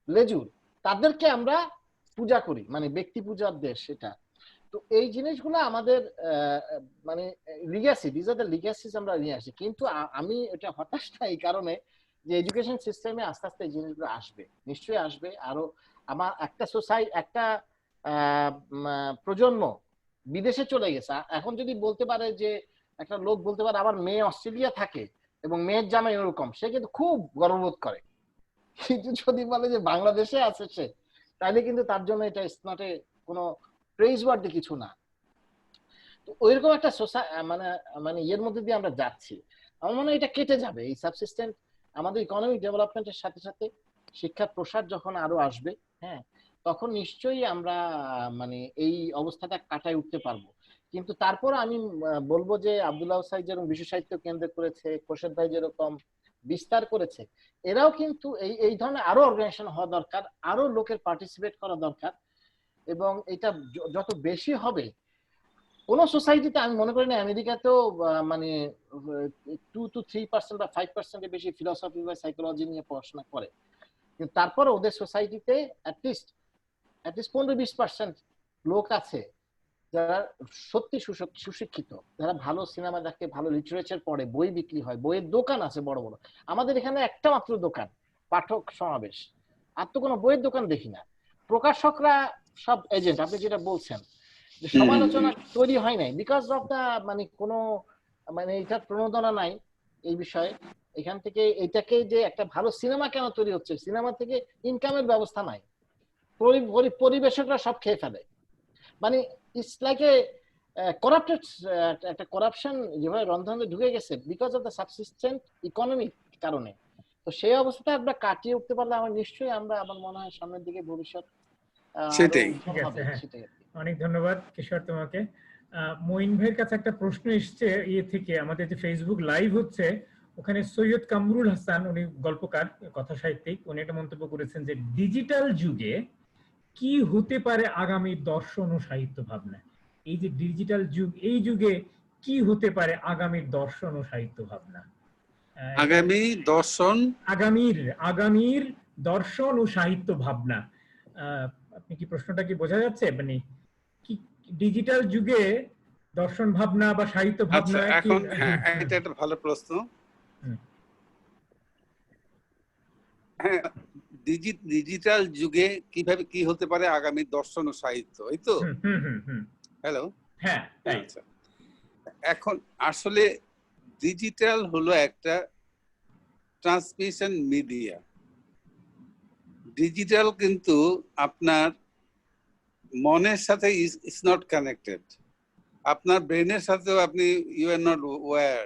লেজুর, তাদেরকে আমরা পূজা করি, মানে ব্যক্তি পূজার দেশ সেটা। তো এই জিনিসগুলো আমাদের মানে লিগ্যাসি, দিস আর দ্য লিগ্যাসিস আমরা নিয়ে আসি। কিন্তু আমি এটা হতাশ না এই কারণে যে এডুকেশন সিস্টেমে আস্তে আস্তে এই জিনিসগুলো আসবে, নিশ্চয়ই আসবে। আরো আমার একটা একটা প্রজন্ম বিদেশে চলে গেছে, এখন যদি বলতে পারে যে একটা লোক বলতে পারে আমার মেয়ে অস্ট্রেলিয়া থাকে এবং মেয়ের জামাই এরকম, সে কিন্তু খুব গর্ববোধ করে। কিন্তু যদি বলে যে বাংলাদেশে আছে সে, তাহলে কিন্তু তার জন্য এটা নট এ কোনো প্রেইজ ওয়ার্দি কিছু না। তো ওইরকম একটা মানে মানে এর মধ্যে দিয়ে আমরা যাচ্ছি। আমার মনে হয় এটা কেটে যাবে, এই সাবসিস্টেন্ট আমাদের ইকোনমিক ডেভেলপমেন্টের সাথে সাথে শিক্ষার প্রসার যখন আরো আসবে, হ্যাঁ, তখন নিশ্চয়ই আমরা মানে এই অবস্থাটা কাটায় উঠতে পারবো। কিন্তু তারপর আমি বলবো যে আব্দুল্লাহ সাইদ যেরকম বিশ্ব সাহিত্য কেন্দ্র করেছে, খোরশেদ ভাই যেরকম বিস্তার করেছে, এরাও কিন্তু এই ধরনের আরো অর্গানাইজেশন হওয়া দরকার, আরো লোকের পার্টিসিপেট করা দরকার। এবং এটা যত বেশি হবে, কোন সোসাইটিতে আমি মনে করি না আমেরিকাতেও মানে 2 to 3% বা 5% বেশি ফিলোসফি বা সাইকোলজি নিয়ে পড়াশোনা করে। কিন্তু তারপরে ওদের সোসাইটিতে অ্যাটলিস্ট 15-20% লোক আছে যারা সত্যি সুশিক্ষিত, যারা ভালো সিনেমা দেখে, ভালো লিটারেচার পড়ে, বই বিক্রি হয়, বইয়ের দোকান আছে বড় বড়। আমাদের এখানে একটা মাত্র দোকান, পাঠক সমাবেশ, আর তো কোনো বইয়ের দোকান দেখি না। প্রকাশকরা সব এজেন্ট, আপনি যেটা বলছেন যে সমালোচনা তৈরি হয় নাই বিকজ অফ দা মানে কোনো মানে এটার প্রণোদনা নাই এই বিষয়ে। এখান থেকে এটাকে যে একটা ভালো সিনেমা কেন তৈরি হচ্ছে, সিনেমা থেকে ইনকামের ব্যবস্থা নাই, পরিবেশকরা সব খেয়ে ফেলে। মানে ইটস লাইক এ করাপ্টেড, একটা করাপশন যেভাবে রন্ধনে ঢুকে গেছে বিকজ অফ দ্য সাবসিস্টেন্ট ইকোনমিক কারণে। তো সেই অবস্থাটা আমরা কাটিয়ে উঠতে পারলে আমার নিশ্চয়ই আমরা, আমার মনে হয় সামনের দিকে ভবিষ্যৎ সেটাই। ঠিক আছে, হ্যাঁ, অনেক ধন্যবাদ কিশোর তোমাকে। মঈন ভাইয়ের কাছে একটা প্রশ্ন এসছে ইয়ে থেকে, আমাদের যে ফেসবুক লাইভ হচ্ছে ওখানে সৈয়দ কামরুল হাসান, উনি গল্পকার, কথা সাহিত্যিক, উনি একটা মন্তব্য করেছেন যে ডিজিটাল যুগে কি হতে পারে আগামী দর্শন ও সাহিত্য ভাবনা। এই যে ডিজিটাল যুগ, এই যুগে কি হতে পারে আগামীর দর্শন ও সাহিত্য ভাবনা? আগামীর দর্শন ও সাহিত্য ভাবনা, আপনি কি প্রশ্নটা কি বোঝা যাচ্ছে? মানে কি ডিজিটাল যুগে দর্শন ভাবনা বা সাহিত্য ভাবনা? এখন হ্যাঁ, এটা একটা ভালো প্রশ্ন। হ্যাঁ, ডিজিটাল যুগে কিভাবে কি হতে পারে আগামী দর্শন ও সাহিত্য, এই তো? হ্যালো, হ্যাঁ, আচ্ছা। এখন আসলে ডিজিটাল হলো একটা ট্রান্সমিশন মিডিয়া। ডিজিটাল কিন্তু আপনার মনের সাথে ইজ নট কানেক্টেড, আপনার ব্রেনের সাথেও আপনি ইউ আর নট ওয়্যার,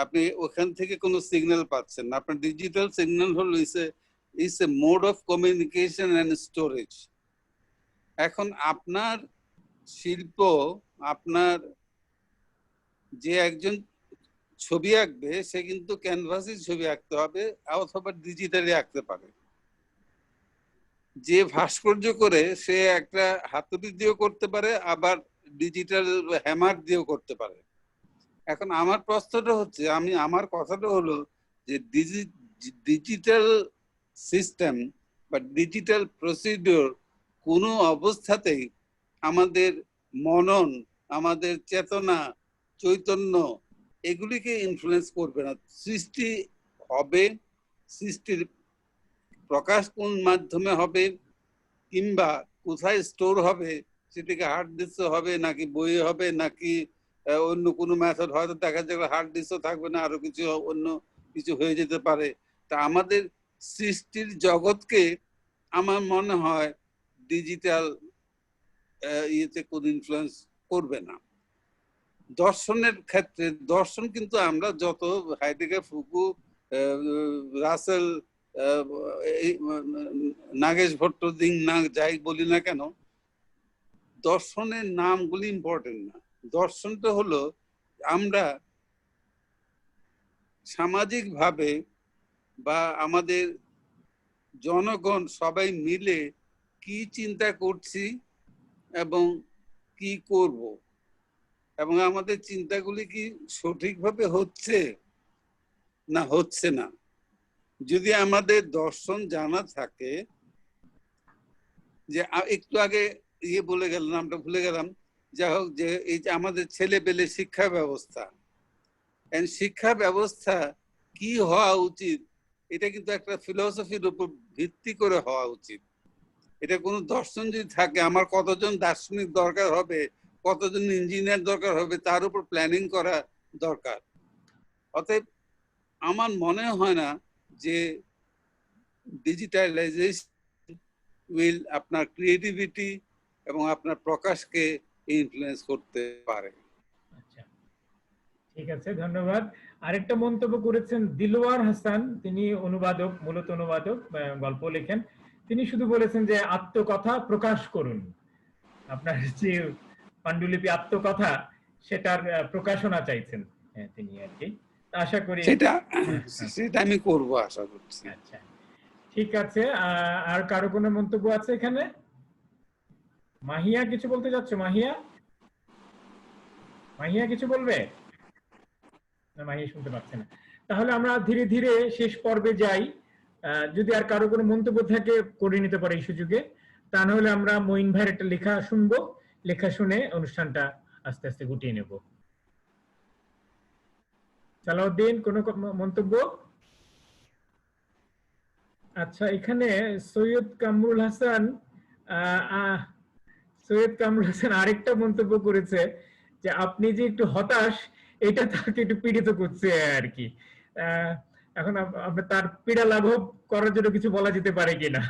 আপনি ওখান থেকে কোনো সিগন্যাল পাচ্ছেন না। আপনার ডিজিটাল সিগন্যাল হলো is a mode of communication and storage. এখন আপনার শিল্প, আপনার যে একজন ছবি আঁকবে সে কিন্তু ক্যানভাসে ছবি আঁকতে হবে অথবা ডিজিটালি আঁকতে পারে। যে ভাস্কর্য করে সে একটা হাতুড়ি দিয়েও করতে পারে, আবার ডিজিটাল হ্যামার দিয়েও করতে পারে। এখন আমার প্রশ্নটা হচ্ছে, আমার কথাটা হলো যে ডিজিটাল সিস্টেম বা ডিজিটাল প্রসিডিওর কোনো অবস্থাতেই আমাদের মনন, আমাদের চেতনা, চৈতন্য এগুলিকে ইনফ্লুয়েন্স করবে না। সৃষ্টি হবে, সৃষ্টির প্রকাশ কোন মাধ্যমে হবে কিংবা কোথায় স্টোর হবে, সেটাকে হার্ড ডিস্ক হবে নাকি বই হবে নাকি অন্য কোনো মেথড, হয়তো দেখা যাবে হার্ড ডিস্কও থাকবে না, আরো কিছু অন্য কিছু হয়ে যেতে পারে। তা আমাদের সৃষ্টির জগৎকে আমার মনে হয় ডিজিটাল ইয়েতে কোনো ইনফ্লুয়েন্স করবে না। দর্শনের ক্ষেত্রে দর্শন কিন্তু আমরা যত হাইডেগার, ফুকু, রাসেল, নাগেশ ভট্ট, দিং না যাই বলি না কেন, দর্শনের নামগুলি ইম্পর্টেন্ট না। দর্শনটা হলো আমরা সামাজিকভাবে বা আমাদের জনগণ সবাই মিলে কি চিন্তা করছি এবং কি করব, এবং আমাদের চিন্তাগুলি কি সঠিকভাবে হচ্ছে না হচ্ছে না। যদি আমাদের দর্শন জানা থাকে, যে একটু আগে ইয়ে বলে গেলাম, নামটা ভুলে গেলাম, যাই হোক, যে এই যে আমাদের ছেলে পেলে শিক্ষা ব্যবস্থা, শিক্ষা ব্যবস্থা কি হওয়া উচিত, এটা কিন্তু একটা ফিলসফির উপর ভিত্তি করে হওয়া উচিত। এটা কোনো দর্শন যদি থাকে, আমার কতজন দার্শনিক দরকার হবে, কতজন ইঞ্জিনিয়ার দরকার হবে, তার উপর প্ল্যানিং করা দরকার। অতএব আমার মনে হয় না যে ডিজিটালাইজেশন উইল আপনার ক্রিয়েটিভিটি এবং আপনার প্রকাশকে ইনফ্লুয়েন্স করতে পারে। আচ্ছা, ঠিক আছে, ধন্যবাদ। আরেকটা মন্তব্য করেছেন দিলওয়ার হাসান, তিনি অনুবাদক, মূলত অনুবাদক, গল্প লেখেন। তিনি শুধু বলেছেন যে আত্মকথা প্রকাশ করুন, আপনার যে পাণ্ডুলিপি আত্মকথা সেটার প্রকাশনা চাইছেন তিনি আর কি। আশা করি সেটা আমি করব, আশা করছি। আচ্ছা, ঠিক আছে। আর কারো কোনো মন্তব্য আছে এখানে? মাহিয়া কিছু বলতে যাচ্ছে? মাহিয়া কিছু বলবে না? মাহিয়া শুনতে পাচ্ছে না। তাহলে আমরা ধীরে ধীরে শেষ পর্বে যাই। যদি আর কারো কোনো মন্তব্য থাকে করে নিতে পারে এই সুযোগে, তা নাহলে আমরা মঈন ভাইয়ের একটা লেখা শুনবো, লেখা শুনে অনুষ্ঠানটা আস্তে আস্তে গুটিয়ে নেব। সালাউদ্দিন, কোনো মন্তব্য? আচ্ছা, এখানে সৈয়দ কামরুল হাসান আরেকটা মন্তব্য করেছে যে আপনি যে একটু হতাশ, এটা তাকে একটু পীড়িত করছে আর কি। এখন আপনার তার পীড়া লাঘব করার জন্য কিছু বলা যেতে পারে কিনা?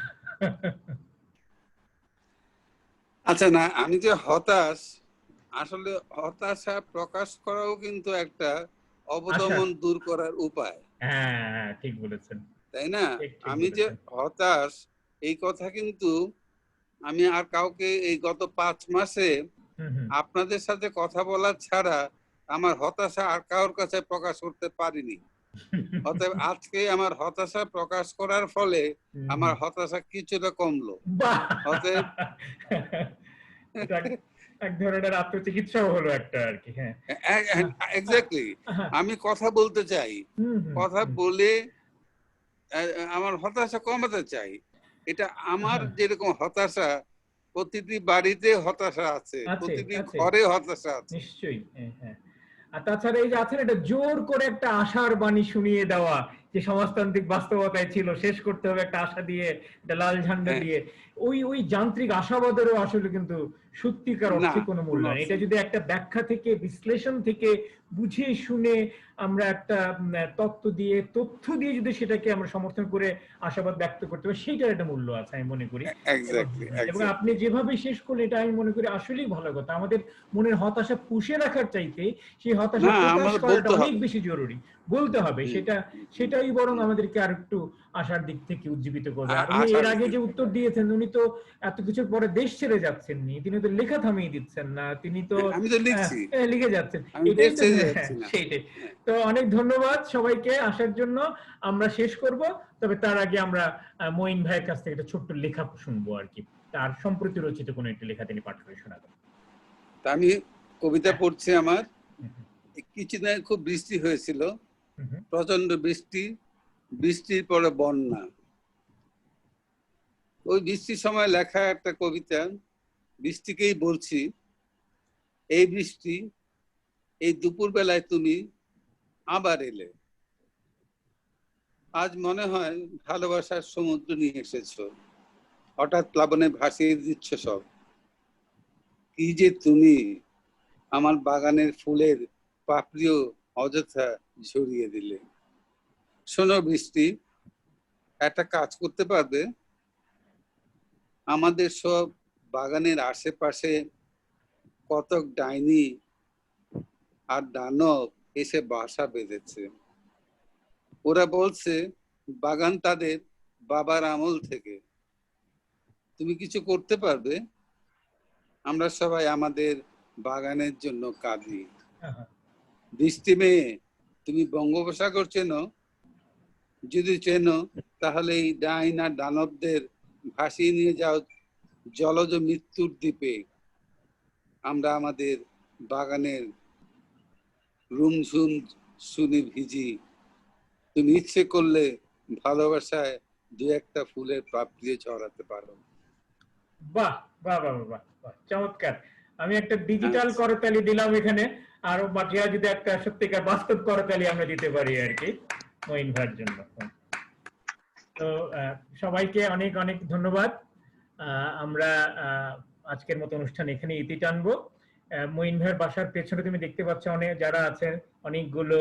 আচ্ছা, না, আমি যে হতাশ, আসলে হতাশা প্রকাশ করাও কিন্তু একটা অবদমন দূর করার উপায়। হ্যাঁ, ঠিক বলেছেন, তাই না? আমি যে হতাশ এই কথা কিন্তু আমি আর কাউকে এই গত 5 মাসে আপনাদের সাথে কথা বলা ছাড়া আমার হতাশা আর কারোর কাছে প্রকাশ করতে পারিনি। অতএব আজকে আমার হতাশা প্রকাশ করার ফলে আমার হতাশা কিছুটা কমলো। অতএব এক ধরনের আত্মচিকিৎসাও হলো একটা আর কি। হ্যাঁ, এক্স্যাক্টলি, আমি কথা বলতে চাই, কথা বলে আমার হতাশা কমাতে চাই। এটা আমার যেরকম হতাশা, প্রতিটি বাড়িতে হতাশা আছে, প্রতিটি ঘরে হতাশা আছে। নিশ্চয়ই। হ্যাঁ, আর তাছাড়া এই যে আছেন, এটা জোর করে একটা আশার বাণী শুনিয়ে দেওয়া যে সমাজতান্ত্রিক বাস্তবতায় ছিল, শেষ করতে হবে একটা আশা দিয়ে, একটা লাল ঝান্ডা দিয়ে, ওই যান্ত্রিক আশাবাদেরও আসলে কিন্তু সত্যিকার অর্থে কোনো মূল্য নেই। এটা যদি একটা ব্যাখ্যা থেকে, বিশ্লেষণ থেকে, বুঝে শুনে আমরা একটা তত্ত্ব দিয়ে, তথ্য দিয়ে যদি সেটাকে আমরা সমর্থন করে আশাবাদ ব্যক্ত করতে পারি, সেইটার একটা মূল্য আছে আমি মনে করি। এবং আপনি যেভাবে শেষ করলেন, এটা আমি মনে করি আসলেই ভালো কথা। আমাদের মনের হতাশা পুষে রাখার চাইতে সেই হতাশা প্রকাশ করাটা অনেক বেশি জরুরি, বলতে হবে। সেটাই বরং আমাদেরকে আর একটু আশার দিক থেকে উজ্জীবিত করবে। আর উনি এর আগে যে উত্তর দিয়েছেন, উনি তো এত কিছুর পরে দেশ ছেড়ে যাচ্ছেন নি, তিনি তো লেখা থামিয়ে দিচ্ছেন না, তিনি তো লিখে যাচ্ছেন। সেইটাই তো। অনেক ধন্যবাদ সবাইকে আসার জন্য। আমরা শেষ করব, তবে তার আগে আমরা মঈন ভাইয়ের কাছ থেকে একটা ছোট্ট লেখা শুনবো আর কি, তার সম্প্রতি রচিত কোনো একটা লেখা তিনি পাঠ করে শোনাবেন। আমি কবিতা পড়ছি। আমার কিছুদিন আগে খুব বৃষ্টি হয়েছিল, প্রচন্ড বৃষ্টি, বৃষ্টির পরে বন্যা। ওই বৃষ্টির সময় লেখা একটা কবিতা, বৃষ্টিকেই বলছি, এই বৃষ্টি, এই দুপুর বেলায় তুমি আবার এলে, আজ মনে হয় ভালোবাসার সমুদ্র নিয়ে এসেছো, হঠাৎ প্লাবনে ভাসিয়ে দিচ্ছ সব। কি যে তুমি আমার বাগানের ফুলের পাপড়িও অযথা ঝরিয়ে দিলে। শোনো বৃষ্টি, একটা কাজ করতে পারবে? আমাদের সব বাগানের আশেপাশে কতক ডাইনি আর দানব এসে বাসা বেঁধেছে। ওরা বলছে বাগান তাদের বাবার আমল থেকে। তুমি কিছু করতে পারবে? আমরা সবাই আমাদের বাগানের জন্য কাঁদি। বৃষ্টি মেয়ে, তুমি বঙ্গোপসাগর চেনো? যদি চেনো, তাহলে এই ডাইন আর দানবদের ভাসিয়ে নিয়ে যাও জলজ মৃত্যুর দ্বীপে। আমরা আমাদের বাগানের রুমঝুম শুনি ভিজি। তুমি ইচ্ছে করলে ভালোবাসায় দু একটা ফুলের পাপড়ি ছড়াতে পারো। বাহ বাহ বাহ বাহ, চমৎকার। আমি একটা ডিজিটাল করতালি দিলাম এখানে, আর বাকিরা যদি একটা সত্যিকার বাস্তব করতালি আমরা দিতে পারি আর কি মঈন ভাইয়ের জন্য। তো সবাইকে অনেক অনেক ধন্যবাদ। আমরা আজকের মতো অনুষ্ঠান এখানে ইতি টানবো। মঈন ভাইয়ের বাসার পেছনে তুমি দেখতে পাচ্ছ অনেক যারা আছেন, অনেকগুলো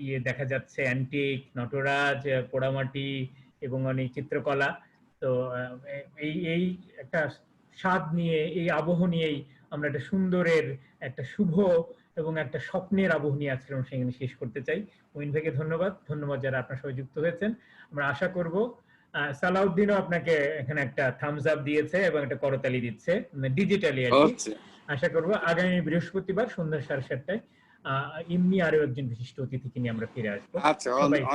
ইয়ে দেখা যাচ্ছে, অ্যান্টিক, নটরাজ, পোড়ামাটি এবং অনেক চিত্রকলা। তো এই একটা স্বাদ নিয়ে, এই আবহ নিয়েই আমরা একটা সুন্দরের, একটা শুভ এবং একটা স্বপ্নের আবহ নিয়ে আজকের অনুষ্ঠান এখানে শেষ করতে চাই। মঈন ভাইকে ধন্যবাদ যারা আপনার সবাই যুক্ত হয়েছেন। আমরা আশা করব সালাউদ্দিনও আপনাকে এখানে একটা থামস আপ দিয়েছে এবং একটা করতালি দিচ্ছে ডিজিটালি আর কি। আশা করব আগামী বৃহস্পতিবার সন্ধ্যা 7:30টায় এমনি আরো একজন বিশিষ্ট অতিথিকে নিয়ে আমরা ফিরে আসবো।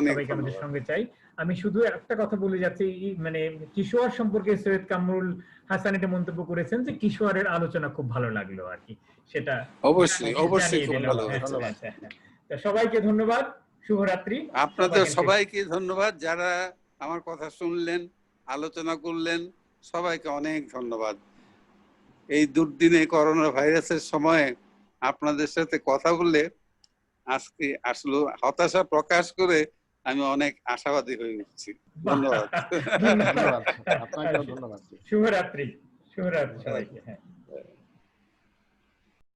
সবাইকে আমাদের সঙ্গে চাই। আমি শুধু একটা কথা বলে যাচ্ছি, মানে কিশোর সম্পর্কে সৈয়দ কামরুল হাসান এটা মন্তব্য করেছেন যে কিশোরের আলোচনা খুব ভালো লাগলো আর কি, সেটা অবশ্যই খুব ভালো। সবাইকে ধন্যবাদ, শুভরাত্রি। আপনাদের সবাইকে ধন্যবাদ যারা আমার কথা শুনলেন, আলোচনা করলেন। সবাইকে অনেক ধন্যবাদ। এই দুর্দিনে করোনা ভাইরাসের সময়ে আপনাদের সাথে কথা বলে আজকে আসলে হতাশা প্রকাশ করে আমি অনেক আশাবাদী হয়ে উঠছি। ধন্যবাদ। ধন্যবাদ, আপনাকেও ধন্যবাদ। শুভরাত্রি। শুভরাত্রি সবাইকে। হ্যাঁ।